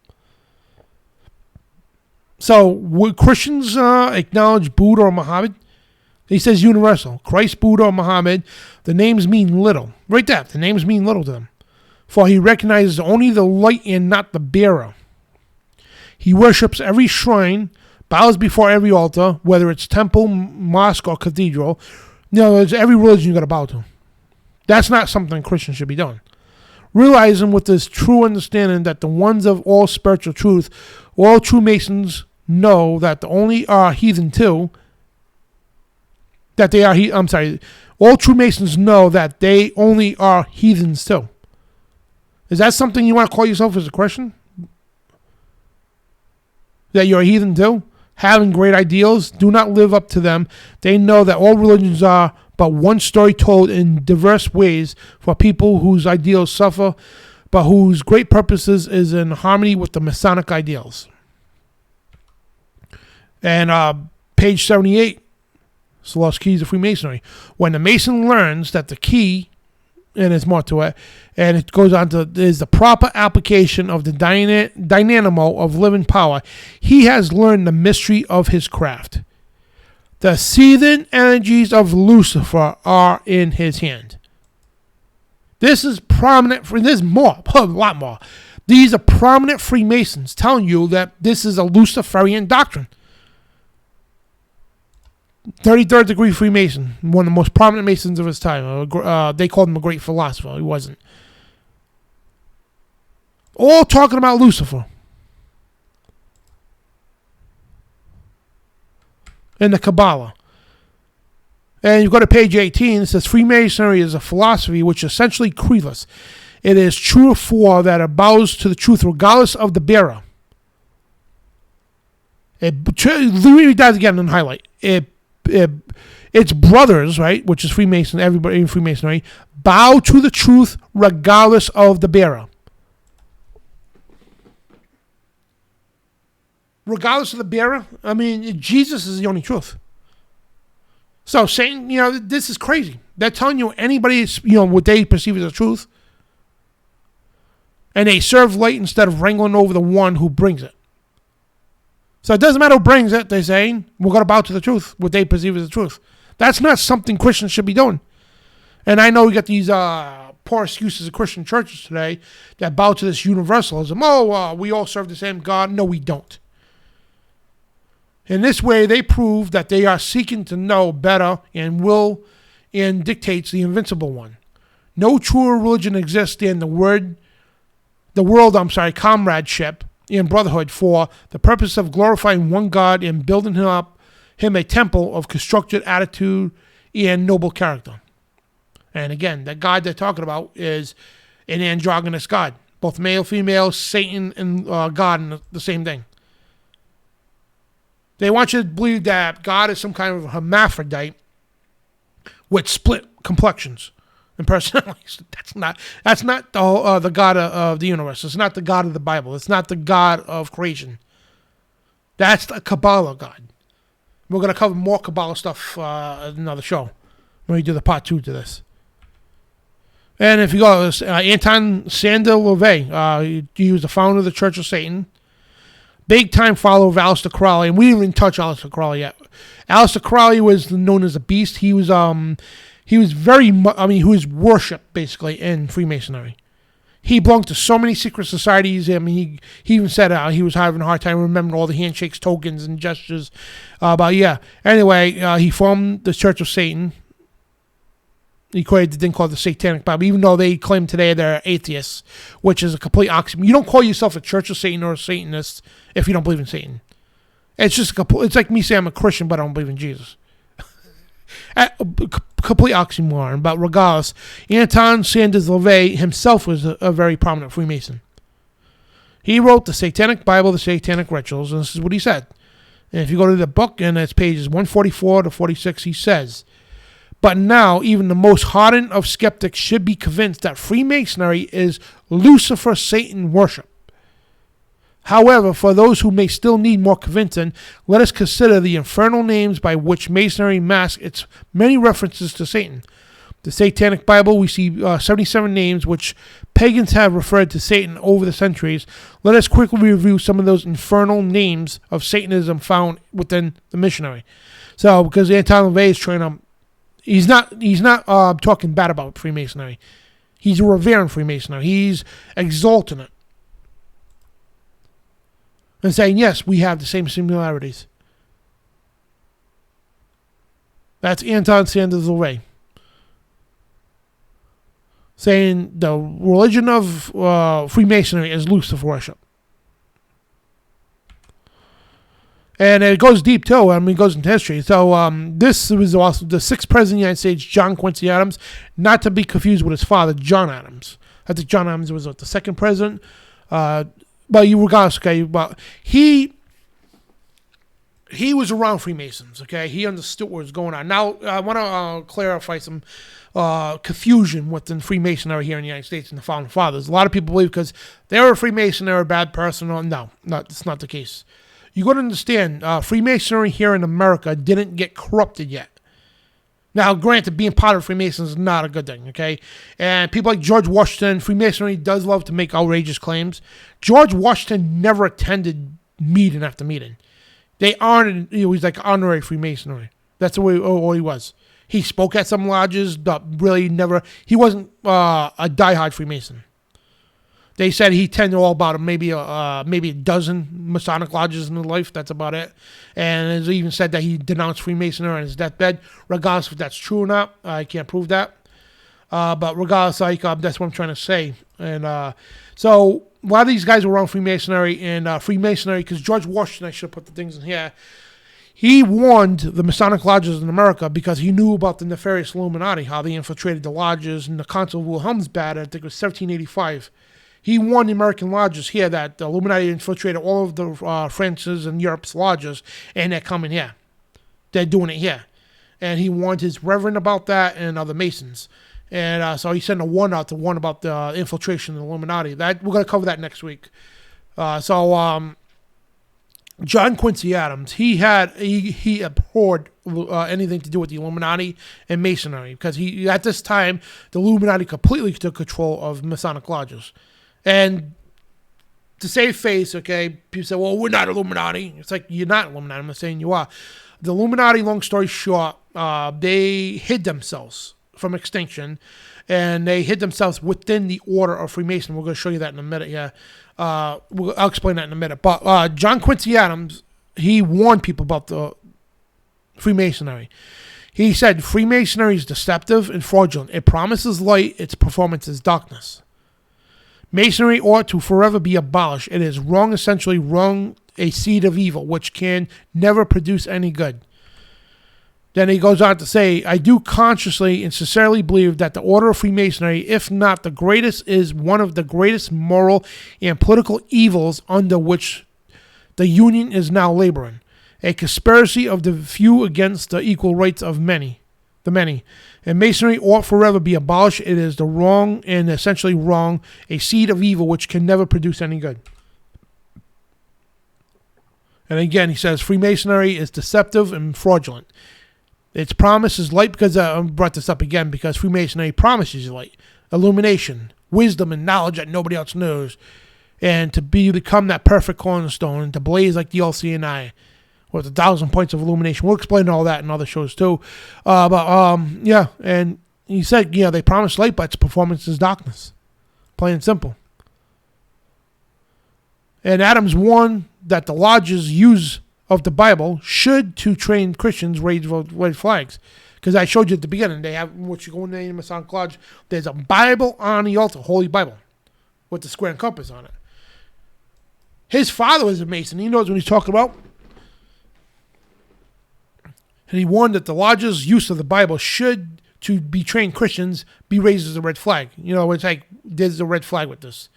So, would Christians acknowledge Buddha or Muhammad? He says universal. Christ, Buddha, or Muhammad, the names mean little. Right there, the names mean little to them. For he recognizes only the light and not the bearer. He worships every shrine, bows before every altar, whether it's temple, mosque, or cathedral. There's every religion you got to bow to. That's not something Christians should be doing. Realizing with this true understanding that the ones of all spiritual truth, all true Masons know that the only are heathen too. All true Masons know that they only are heathens too. Is that something you want to call yourself as a Christian? That you're a heathen too? Having great ideals, do not live up to them. They know that all religions are but one story told in diverse ways for people whose ideals suffer, but whose great purposes is in harmony with the Masonic ideals. And page 78, it's the Lost Keys of Freemasonry. When the Mason learns that the key, and there's more to it, and it goes on to, is the proper application of the dynamo of living power, he has learned the mystery of his craft. The seething energies of Lucifer are in his hand. This is prominent, there's more, a lot more. These are prominent Freemasons telling you that this is a Luciferian doctrine. 33rd degree Freemason, one of the most prominent Masons of his time. They called him a great philosopher. He wasn't. All talking about Lucifer. And the Cabala. And you go to page 18, it says, Freemasonry is a philosophy which is essentially creedless. It is true for that it bows to the truth regardless of the bearer. Let me read that again and highlight. Its brothers, right, which is Freemason, everybody in Freemasonry, bow to the truth regardless of the bearer. Regardless of the bearer, I mean, Jesus is the only truth. So Satan, this is crazy. They're telling you anybody, what they perceive as the truth, and they serve light instead of wrangling over the one who brings it. So it doesn't matter who brings it, they're saying, we're going to bow to the truth, what they perceive as the truth. That's not something Christians should be doing. And I know we got these poor excuses of Christian churches today that bow to this universalism. We all serve the same God. No, we don't. In this way, they prove that they are seeking to know better and will and dictates the invincible one. No truer religion exists than the world, comradeship and brotherhood for the purpose of glorifying one God and building him a temple of constructed attitude and noble character. And again, the God they're talking about is an androgynous God. Both male, female, Satan, and God are the same thing. They want you to believe that God is some kind of hermaphrodite with split complexions and personalities. That's not the God of the universe. It's not the God of the Bible. It's not the God of creation. That's the Cabala God. We're going to cover more Cabala stuff in another show when we do the part 2 to this. And if you go, Anton Sandler-LaVey, he was the founder of the Church of Satan. Big time follower of Aleister Crowley, and we didn't even touch Aleister Crowley yet. Aleister Crowley was known as a beast. He was he was worshipped basically in Freemasonry. He belonged to so many secret societies. I mean, he even said he was having a hard time remembering all the handshakes, tokens, and gestures. Anyway, he formed the Church of Satan. He created the thing called the Satanic Bible, even though they claim today they're atheists, which is a complete oxymoron. You don't call yourself a Church of Satan or a Satanist if you don't believe in Satan. It's just it's like me saying I'm a Christian, but I don't believe in Jesus. Complete oxymoron. But regardless, Anton Sanders-LaVey himself was a very prominent Freemason. He wrote the Satanic Bible, the Satanic Rituals, and this is what he said. And if you go to the book, and it's pages 144 to 46, he says, But now, even the most hardened of skeptics should be convinced that Freemasonry is Lucifer Satan worship. However, for those who may still need more convincing, let us consider the infernal names by which Masonry masks its many references to Satan. The Satanic Bible, we see 77 names which pagans have referred to Satan over the centuries. Let us quickly review some of those infernal names of Satanism found within the missionary. So, because Anton LaVey is trying to, he's not talking bad about Freemasonry. He's revering Freemasonry. He's exalting it. And saying, yes, we have the same similarities. That's Anton Sanders LaVey. Saying the religion of Freemasonry is Lucifer worship. And it goes deep too. I mean, it goes into history. So this was also the 6th president of the United States, John Quincy Adams, not to be confused with his father, John Adams. I think John Adams was the 2nd president. But you regardless, okay. But he was around Freemasons, okay. He understood what was going on. Now I want to clarify some confusion within Freemasonry here in the United States and the Founding Fathers. A lot of people believe because they were a Freemason, they were a bad person. No, that's not the case. You got to understand, Freemasonry here in America didn't get corrupted yet. Now, granted, being part of Freemasons is not a good thing, okay? And people like George Washington, Freemasonry does love to make outrageous claims. George Washington never attended meeting after meeting. They honored, he's like honorary Freemasonry. That's the way all he was. He spoke at some lodges, but really never, he wasn't a diehard Freemason. They said he attended all about maybe a dozen Masonic lodges in his life. That's about it. And it even said that he denounced Freemasonry on his deathbed. Regardless if that's true or not, I can't prove that. But regardless, that's what I'm trying to say. And so a lot of these guys were around Freemasonry because George Washington, I should have put the things in here. He warned the Masonic lodges in America because he knew about the nefarious Illuminati, how they infiltrated the lodges, and the Council of Wilhelmsbad, I think it was 1785. He warned the American lodges here that the Illuminati infiltrated all of the France's and Europe's lodges, and they're coming here. They're doing it here. And he warned his reverend about that and other Masons. And so he sent a warn out to warn about the infiltration of the Illuminati. We're going to cover that next week. John Quincy Adams, he abhorred anything to do with the Illuminati and Masonry because at this time, the Illuminati completely took control of Masonic lodges. And to save face, okay, people say, well, we're not Illuminati. It's like, you're not Illuminati. I'm not saying you are. The Illuminati, long story short, they hid themselves from extinction, and they hid themselves within the order of Freemason. We're going to show you that in a minute here. I'll explain that in a minute. But John Quincy Adams, he warned people about the Freemasonry. He said, Freemasonry is deceptive and fraudulent. It promises light. Its performance is darkness. Masonry ought to forever be abolished. It is wrong, essentially wrong, a seed of evil, which can never produce any good. Then he goes on to say, I do consciously and sincerely believe that the order of Freemasonry, if not the greatest, is one of the greatest moral and political evils under which the Union is now laboring. A conspiracy of the few against the equal rights of the many. And Masonry ought forever be abolished. It is the wrong and essentially wrong, a seed of evil which can never produce any good. And again, he says, Freemasonry is deceptive and fraudulent. Its promise is light, because I brought this up again, because Freemasonry promises you light, illumination, wisdom, and knowledge that nobody else knows, and to become that perfect cornerstone, and to blaze like the all-seeing-eye, with 1,000 points of illumination. We'll explain all that in other shows too. Yeah, and he said, they promise light, but its performance is darkness. Plain and simple. And Adams warned that the lodges use of the Bible should to train Christians raise red flags. Because I showed you at the beginning, they have, what you go in the Masonic Lodge, there's a Bible on the altar, Holy Bible, with the square and compass on it. His father was a Mason. He knows what he's talking about. And he warned that the lodge's use of the Bible should, to be trained Christians, be raised as a red flag. It's like, there's a red flag with this.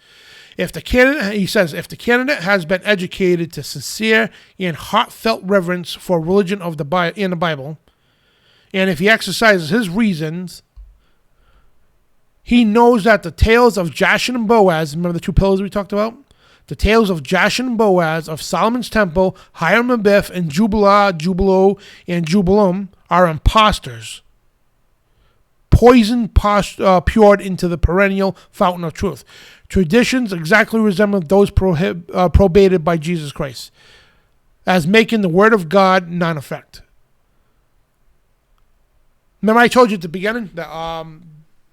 If the candidate has been educated to sincere and heartfelt reverence for religion of the Bible, And if he exercises his reasons, he knows that the tales of Jachin and Boaz, remember the two pillars we talked about? The tales of Jachin and Boaz, of Solomon's Temple, Hiram and Biff, and Jubilo, and Jubilum are impostors. Poison poured into the perennial fountain of truth. Traditions exactly resemble those probated by Jesus Christ, as making the word of God non-effect. Remember I told you at the beginning that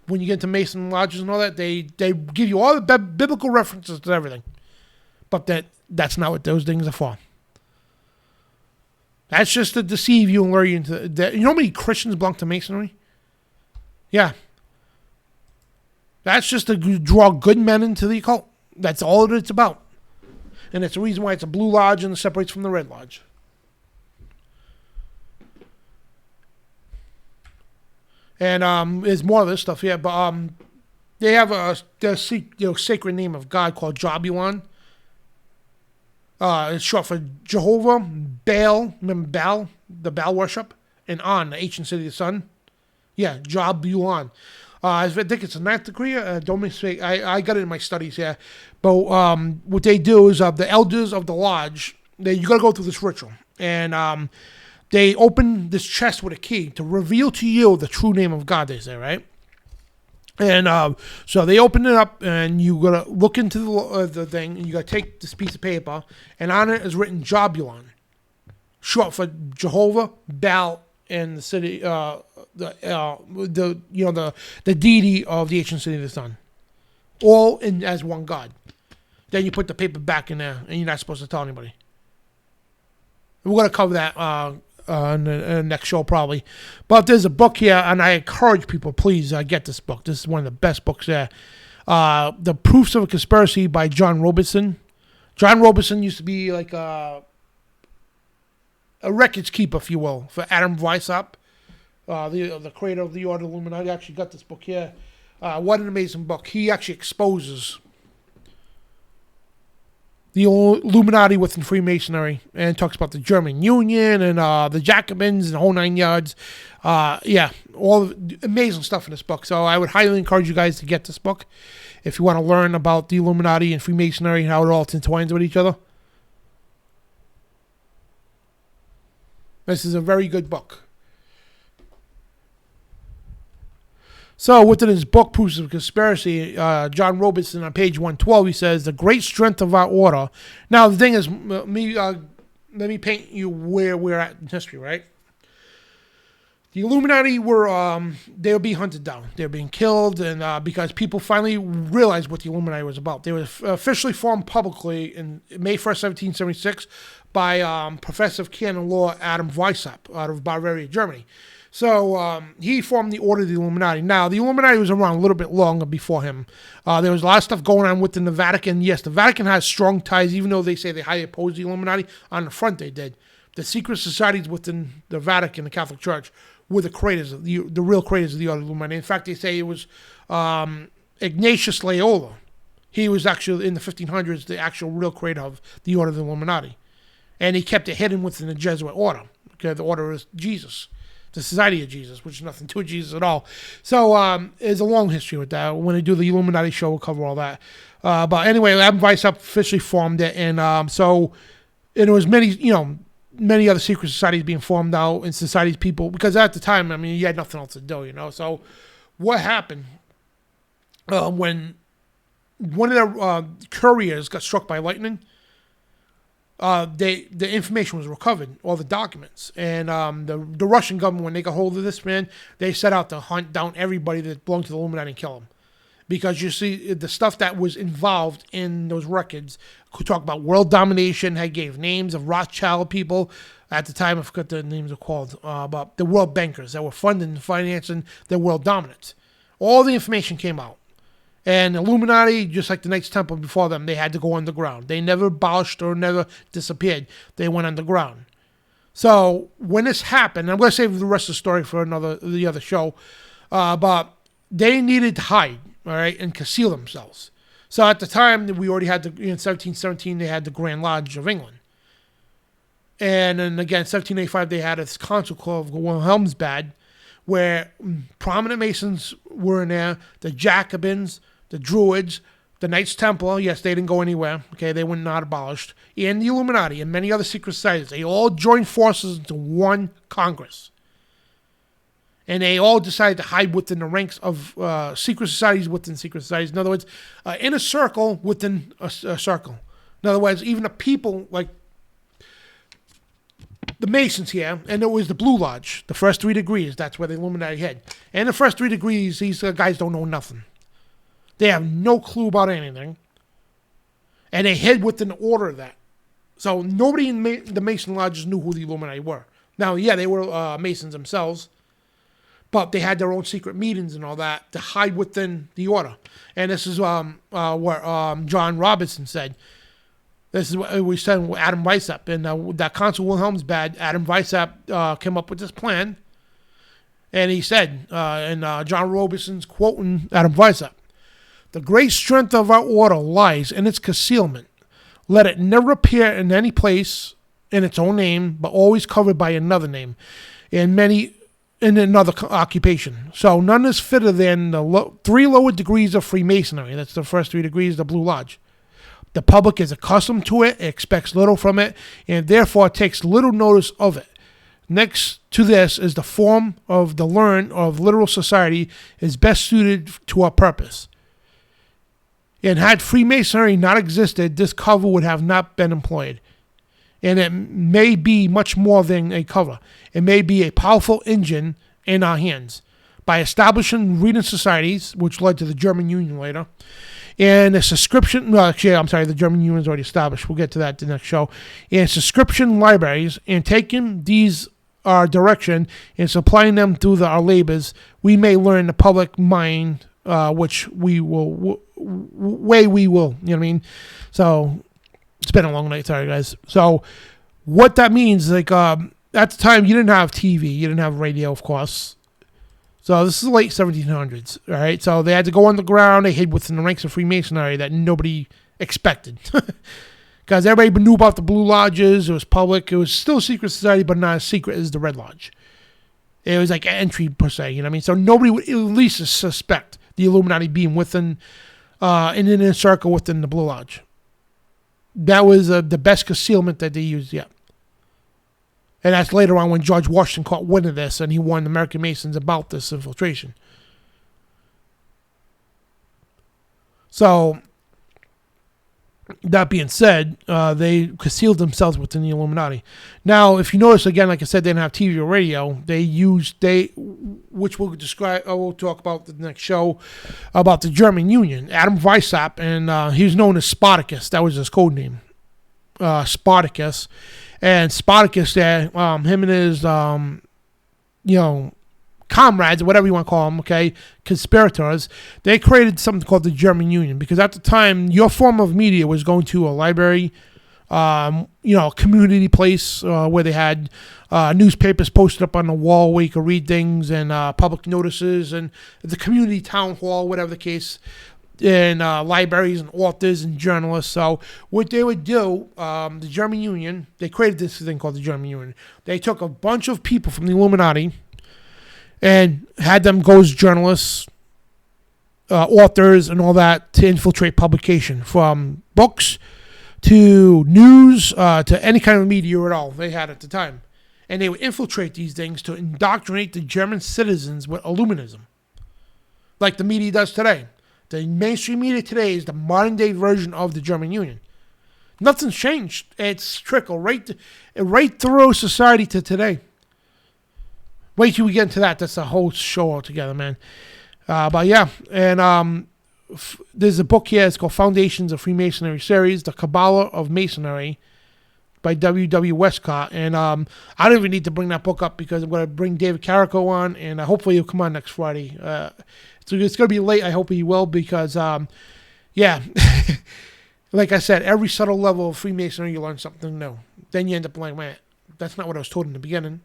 when you get into Mason lodges and all that, they give you all the biblical references to everything. But that's not what those things are for. That's just to deceive you and lure you into that. You know how many Christians belong to Masonry? Yeah. That's just to draw good men into the occult. That's all that it's about. And it's the reason why it's a blue lodge and it separates from the red lodge. And there's more of this stuff, yeah. But they have a sacred name of God called Jabulon. It's short for Jehovah, Baal, remember Baal, the Baal worship, and On, the ancient city of the sun. Yeah, Jabulon. I think it's a 9th degree. Don't mistake. I got it in my studies, yeah. But what they do is the elders of the lodge, you got to go through this ritual. And they open this chest with a key to reveal to you the true name of God, they say, right? And so they open it up, and you got to look into the thing, and you got to take this piece of paper, and on it is written Jabulon, short for Jehovah, Baal, and the city, the deity of the ancient city of the sun, all in as one God. Then you put the paper back in there, and you're not supposed to tell anybody. We're gonna cover that in the next show probably. But there's a book here, and I encourage people, please get this book. This is one of the best books there. The Proofs of a Conspiracy by John Robeson. John Robeson used to be like a records keeper, if you will, for Adam Weishaupt, the creator of the Order of Illuminati. I actually got this book here. What an amazing book. He actually exposes the Illuminati within Freemasonry and talks about the German Union and the Jacobins and the whole 9 yards. Yeah, all amazing stuff in this book. So I would highly encourage you guys to get this book if you want to learn about the Illuminati and Freemasonry and how it all intertwines with each other. This is a very good book. So within his book, Proofs of Conspiracy, John Robeson on page 112, he says, the great strength of our order. Now, the thing is, let me paint you where we're at in history, right? The Illuminati they were being hunted down. They were being killed, and because people finally realized what the Illuminati was about. They were officially formed publicly in May 1st, 1776, by Professor of Canon Law Adam Weishaupt out of Bavaria, Germany. So he formed the Order of the Illuminati. Now, the Illuminati was around a little bit longer before him. There was a lot of stuff going on within the Vatican. Yes, the Vatican has strong ties, even though they say they highly oppose the Illuminati. On the front, they did. The secret societies within the Vatican, the Catholic Church, were the creators, the real creators of the Order of the Illuminati. In fact, they say it was Ignatius Loyola. He was actually, in the 1500s, the actual real creator of the Order of the Illuminati. And he kept it hidden within the Jesuit order. Okay, the order is Jesus. The Society of Jesus, which is nothing to Jesus at all. So there's a long history with that. When they do the Illuminati show, we'll cover all that. But anyway, Adam Weishaupt officially formed it, and so it was many other secret societies being formed now, and societies people, because at the time, I mean, you had nothing else to do, So what happened when one of their couriers got struck by lightning? The information was recovered, all the documents, and the Russian government, when they got hold of this man, they set out to hunt down everybody that belonged to the Illuminati and kill them, because you see the stuff that was involved in those records could talk about world domination. They gave names of Rothschild people at the time. I forgot the names are called, but the world bankers that were funding and financing their world dominance. All the information came out. And Illuminati, just like the Knights Templar before them, they had to go underground. They never abolished or never disappeared. They went underground. So when this happened, I'm going to save the rest of the story for the other show, but they needed to hide, all right, and conceal themselves. So at the time, we already had in 1717, they had the Grand Lodge of England. And then again, 1785, they had this council called Wilhelmsbad. where prominent Masons were in there, the Jacobins, the Druids, the Knights Templar, yes, they didn't go anywhere, okay, they were not abolished, and the Illuminati and many other secret societies. They all joined forces into one Congress. And they all decided to hide within the ranks of secret societies within secret societies. In other words, in a circle within a circle. In other words, even the people like the Masons here, and it was the Blue Lodge, the first 3 degrees, that's where the Illuminati hid. And the first 3 degrees, these guys don't know nothing. They have no clue about anything. And they hid within the order of that. So nobody in the Mason lodges knew who the Illuminati were. Now, yeah, they were Masons themselves. But they had their own secret meetings and all that to hide within the order. And this is what John Robertson said. This is what we said with Adam Weishaupt. And that Consul Wilhelmsbad, Adam Weishaupt came up with this plan. And he said, and John Robertson's quoting Adam Weishaupt, "The great strength of our order lies in its concealment. Let it never appear in any place in its own name, but always covered by another name. In another occupation. So none is fitter than the 3 lower degrees of Freemasonry." That's the first 3 degrees, the Blue Lodge. "The public is accustomed to it, expects little from it, and therefore takes little notice of it. Next to this is the form of the learned of literal society is best suited to our purpose. And had Freemasonry not existed, this cover would have not been employed. And it may be much more than a cover. It may be a powerful engine in our hands. By establishing reading societies, which led to the German Union later, and a subscription, the German Union is already established. We'll get to that the next show. And subscription libraries, and taking these our direction and supplying them through our labors, we may learn the public mind, which we will, we will, you know what I mean? So, it's been a long night, sorry guys. So, what that means, like, at the time, you didn't have TV, you didn't have radio, of course. So, this is the late 1700s, all right? So, they had to go underground, they hid within the ranks of Freemasonry that nobody expected. Because everybody knew about the Blue Lodges, it was public, it was still a secret society, but not as secret as the Red Lodge. It was like an entry, per se, you know what I mean? So, nobody would at least suspect the Illuminati being within, in an inner circle within the Blue Lodge. That was the best concealment that they used yet. And that's later on when George Washington caught wind of this and he warned the American Masons about this infiltration. So, that being said, they concealed themselves within the Illuminati. Now, if you notice, again, like I said, they didn't have TV or radio. Which we'll describe, we'll talk about the next show, about the German Union. Adam Weishaupt, and he was known as Spartacus. That was his code name. Spartacus. And Spartacus there, him and his, comrades, or whatever you want to call them, okay, conspirators, they created something called the German Union. Because at the time, your form of media was going to a library, a community place where they had newspapers posted up on the wall where you could read things, and public notices, and the community town hall, whatever the case, and libraries and authors and journalists. So what they would do, the German Union, they created this thing called the German Union. They took a bunch of people from the Illuminati and had them go as journalists, authors, and all that to infiltrate publication, from books to news to any kind of media at all they had at the time. And they would infiltrate these things to indoctrinate the German citizens with illuminism, like the media does today. The mainstream media today is the modern day version of the German Union. Nothing's changed. It's trickled right through society to today. Wait till we get into that. That's a whole show altogether, man. But yeah, and there's a book here. It's called Foundations of Freemasonry Series, The Cabala of Masonry by W.W. Westcott. And I don't even need to bring that book up because I'm going to bring David Carrico on, and hopefully he'll come on next Friday. So it's going to be late. I hope he will because, yeah, like I said, every subtle level of Freemasonry, you learn something new. Then you end up like, man, that's not what I was told in the beginning.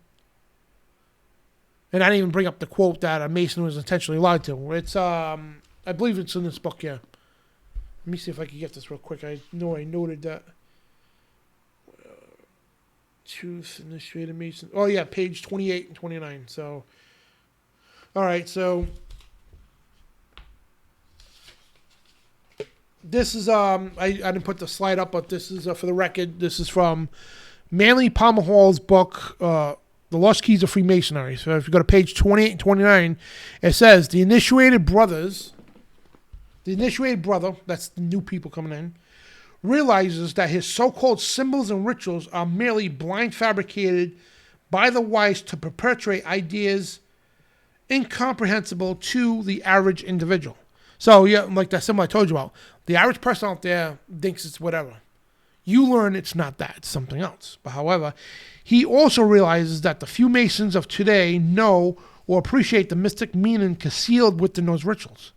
And I didn't even bring up the quote that a Mason was intentionally lied to. It's, I believe it's in this book, yeah. Let me see if I can get this real quick. I know I noted that. Truth in the Shade of Mason. Oh, yeah, page 28 and 29. So, All right, so this is I didn't put the slide up, but this is for the record. This is from Manly Palmer Hall's book, The Lost Keys of Freemasonry. So if you go to page 28 and 29, it says the initiated brother, that's the new people coming in, realizes that his so-called symbols and rituals are merely blind fabricated by the wise to perpetuate ideas incomprehensible to the average individual. So, yeah, like that symbol I told you about, the average person out there thinks it's whatever. You learn it's not that, it's something else. But however, he also realizes that the few Masons of today know or appreciate the mystic meaning concealed within those rituals.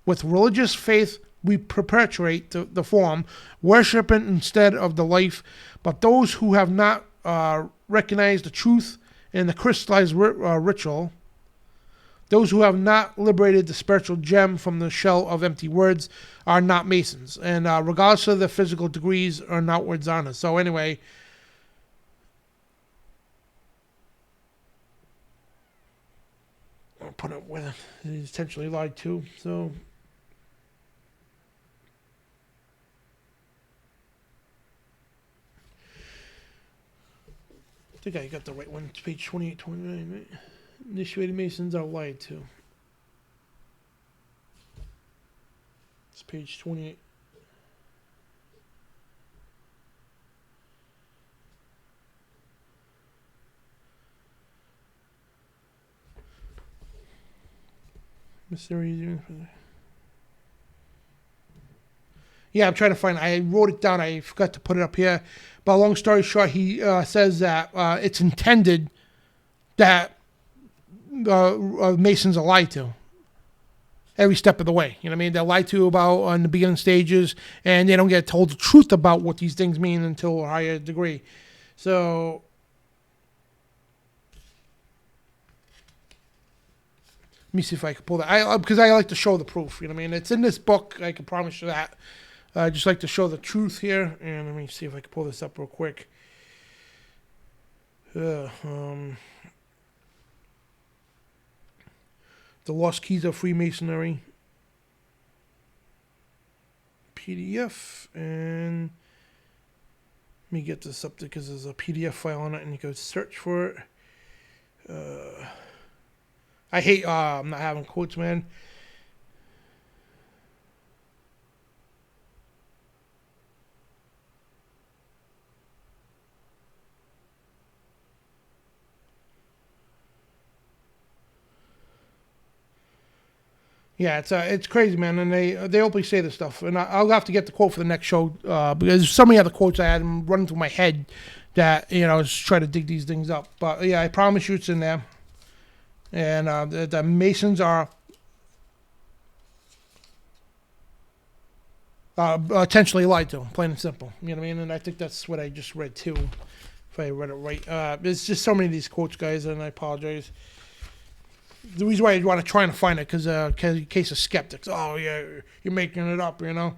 With religious faith, we perpetuate the form, worshiping instead of the life. But those who have not recognized the truth in the crystallized ritual, those who have not liberated the spiritual gem from the shell of empty words are not Masons. And regardless of their physical degrees or outwards honors. So anyway, I'll put it with he intentionally lied to. So I think I got the right one. It's page 28, 29, right? Initiated Masons are lied to. It's page 28. Yeah, I'm trying to find it. I wrote it down. I forgot to put it up here. But long story short, he says that it's intended that Masons are lied to every step of the way. You know what I mean? They're lied to about on the beginning stages, and they don't get told the truth about what these things mean until a higher degree. So let me see if I can pull that. Because I like to show the proof. You know what I mean? It's in this book. I can promise you that. I just like to show the truth here. And let me see if I can pull this up real quick. The Lost Keys of Freemasonry PDF. And let me get this up there because there's a PDF file on it and you go search for it. I hate I'm not having quotes, man. Yeah, it's crazy, man, and they openly say this stuff, and I'll have to get the quote for the next show because there's so many other quotes I had running through my head that just try to dig these things up. But yeah, I promise you it's in there, and the Masons are intentionally lied to, plain and simple. You know what I mean? And I think that's what I just read too, if I read it right. There's just so many of these quotes, guys, and I apologize. The reason why I want to try and find it because in case of skeptics, oh yeah, you're making it up, you know.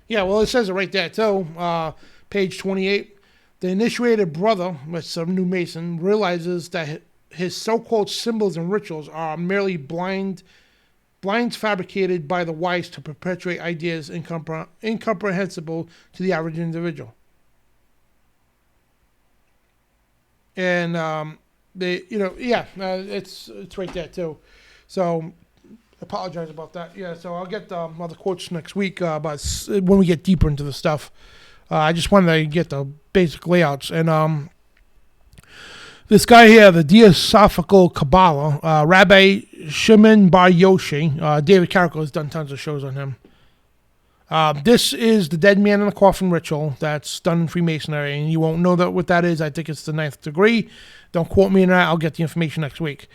Yeah, well, it says it right there too. Page 28. The initiated brother, with some new Mason, realizes that his so-called symbols and rituals are merely blinds fabricated by the wise to perpetuate ideas incomprehensible to the average individual. And it's right there too. So I apologize about that. Yeah, so I'll get other quotes next week, but when we get deeper into the stuff. I just wanted to get the basic layouts. And this guy here, the Theosophical Cabala, Rabbi Shimon Bar Yoshi, David Carrico has done tons of shows on him. This is the dead man in the coffin ritual that's done in Freemasonry, and you won't know what that is. I think it's the 9th degree. Don't quote me on that. I'll get the information next week.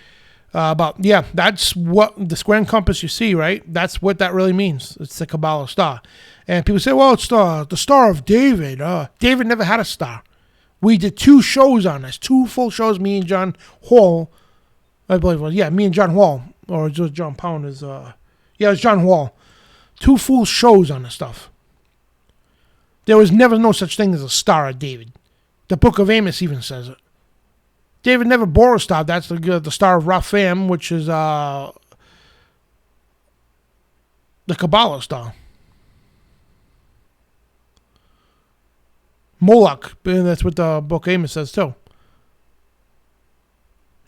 But yeah, that's what the square and compass you see, right? That's what that really means. It's the Cabala star. And people say, well, it's the Star of David. David never had a star. We did 2 shows on this, 2 full shows, me and John Hall. I believe it was, me and John Hall. Or just John Pound is, it was John Hall. 2 full shows on this stuff. There was never no such thing as a Star of David. The Book of Amos even says it. David never bore a star. That's the star of Raphaim, which is the Cabala star. Moloch, and that's what the Book of Amos says too.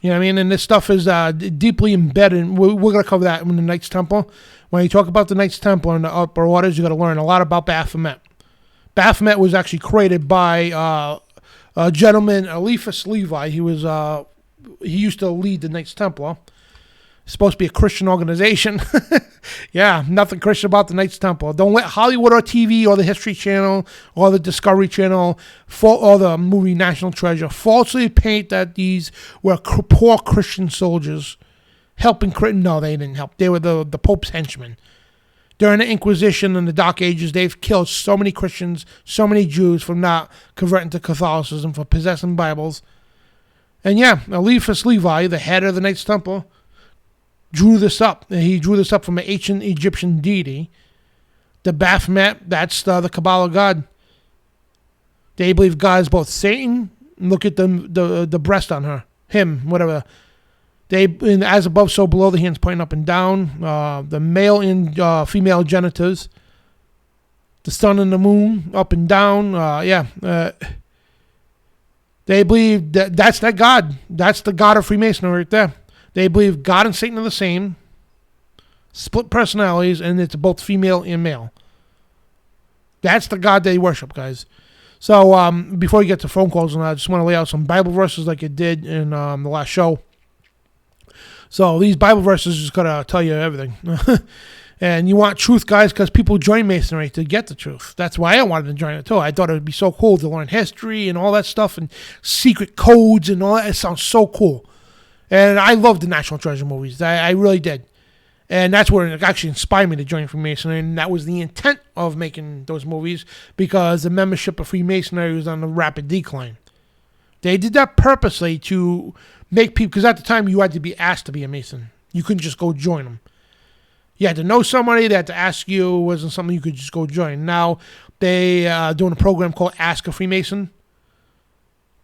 You know what I mean? And this stuff is deeply embedded. We're going to cover that in the Knights Templar. When you talk about the Knights Templar and the upper orders, you got to learn a lot about Baphomet. Baphomet was actually created by a gentleman, Eliphas Levi. He used to lead the Knights Templar. It's supposed to be a Christian organization. Yeah, nothing Christian about the Knights Templar. Don't let Hollywood or TV or the History Channel or the Discovery Channel or the movie National Treasure falsely paint that these were poor Christian soldiers helping. No, they didn't help. They were the Pope's henchmen. During the Inquisition and the Dark Ages, they've killed so many Christians, so many Jews from not converting to Catholicism, for possessing Bibles. And yeah, Eliphas Levi, the head of the Knights Templar, drew this up. He drew this up from an ancient Egyptian deity. The Baphomet, that's the Cabala god. They believe God is both Satan. Look at the breast on her. Him, whatever. As above, so below, the hands pointing up and down. The male and female genitals. The sun and the moon, up and down. They believe that's that God. That's the God of Freemasonry right there. They believe God and Satan are the same. Split personalities, and it's both female and male. That's the God they worship, guys. So before you get to phone calls, I just want to lay out some Bible verses like it did in the last show. So these Bible verses just gotta tell you everything. And you want truth, guys, because people join Masonry to get the truth. That's why I wanted to join it too. I thought it would be so cool to learn history and all that stuff and secret codes and all that. It sounds so cool. And I love the National Treasure movies. I really did. And that's where it actually inspired me to join Freemasonry. And that was the intent of making those movies, because the membership of Freemasonry was on a rapid decline. They did that purposely to make people, because at the time you had to be asked to be a Mason. You couldn't just go join them. You had to know somebody. They had to ask you. It wasn't something you could just go join. Now they are doing a program called Ask a Freemason,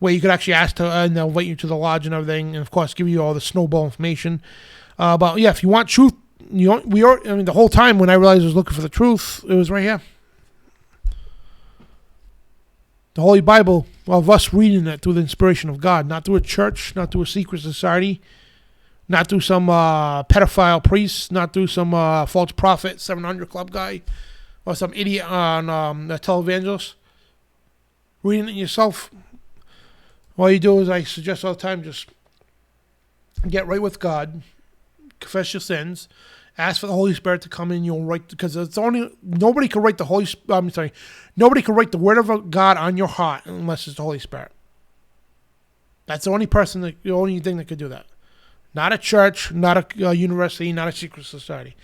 where you could actually ask to, and they'll invite you to the lodge and everything, and of course give you all the snowball information. But yeah, if you want truth, the whole time when I realized I was looking for the truth, it was right here. The Holy Bible, of us reading it through the inspiration of God, not through a church, not through a secret society, not through some pedophile priest, not through some false prophet 700 Club guy, or some idiot on a televangelist. Reading it yourself. All you do is, I suggest all the time, just get right with God, confess your sins, ask for the Holy Spirit to come in. You'll write, because it's nobody can write nobody can write the Word of God on your heart unless it's the Holy Spirit. That's the only thing that could do that. Not a church, not a university, not a secret society.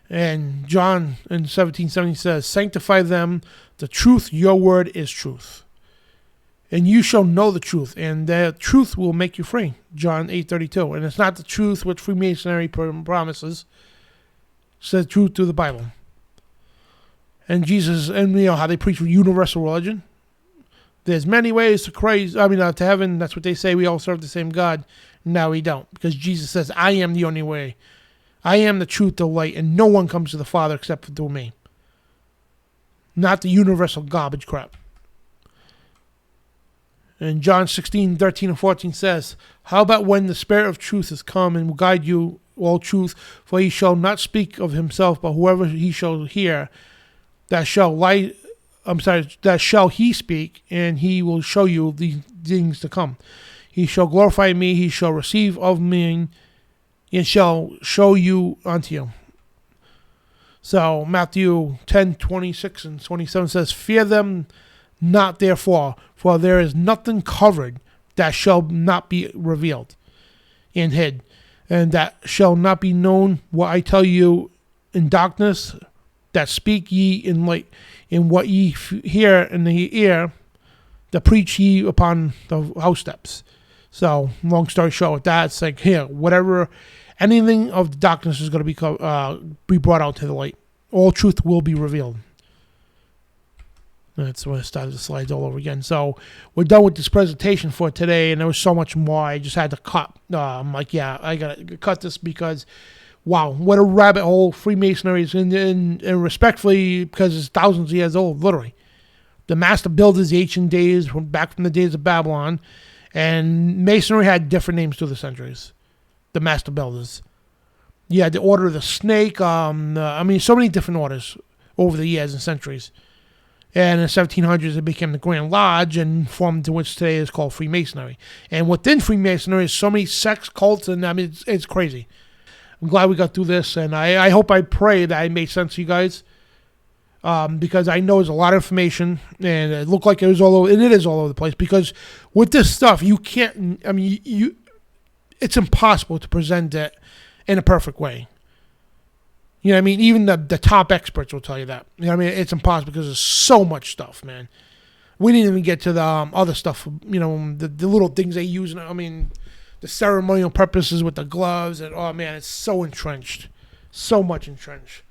And John in 17:70 says, "Sanctify them. The truth, your word is truth. And you shall know the truth, and the truth will make you free." John 8:32. And it's not the truth which Freemasonry promises. It's the truth through the Bible. And Jesus, and how they preach universal religion. There's many ways to heaven. That's what they say. We all serve the same God. No, we don't. Because Jesus says, "I am the only way. I am the truth, the light, and no one comes to the Father except through me." Not the universal garbage crap. And John 16:13 and 14 says, "How about when the Spirit of truth is come and will guide you all truth? For he shall not speak of himself, but whoever he shall hear, that shall he speak, and he will show you the things to come. He shall glorify me, he shall receive of me, and shall show you unto you." So Matthew 10:26 and 27 says, "Fear them not therefore, for there is nothing covered that shall not be revealed and hid, and that shall not be known what I tell you in darkness, that speak ye in light, and what ye hear in the ear, that preach ye upon the house steps." So, long story short with that, it's like, here, anything of the darkness is going to be brought out to the light. All truth will be revealed. That's when it started the slides all over again. So we're done with this presentation for today, and there was so much more. I just had to cut. I'm like, yeah, I got to cut this because, wow, what a rabbit hole Freemasonry is in, and respectfully, because it's thousands of years old, literally. The master builders, the ancient days, back from the days of Babylon, and Masonry had different names through the centuries. The master builders. Yeah, the Order of the Snake. So many different orders over the years and centuries. And in the 1700s, it became the Grand Lodge and formed to which today is called Freemasonry. And within Freemasonry is so many sects, cults, and it's crazy. I'm glad we got through this, and I hope, I pray that it made sense to you guys, because I know there's a lot of information, and it looked like it was all over, and it is all over the place. Because with this stuff, you can't. It's impossible to present it in a perfect way. You know what I mean? Even the top experts will tell you that. You know what I mean? It's impossible because there's so much stuff, man. We didn't even get to the other stuff, the little things they use. The ceremonial purposes with the gloves. And, oh, man, it's so entrenched. So much entrenched.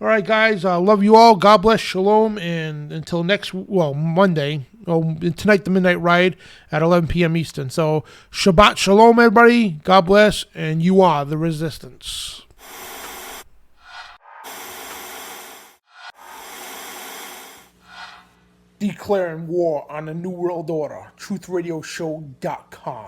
All right, guys. I love you all. God bless. Shalom. And until Monday. Tonight, the Midnight Ride at 11 p.m. Eastern. So, Shabbat Shalom, everybody. God bless. And you are the resistance. Declaring war on the New World Order. TruthRadioShow.com.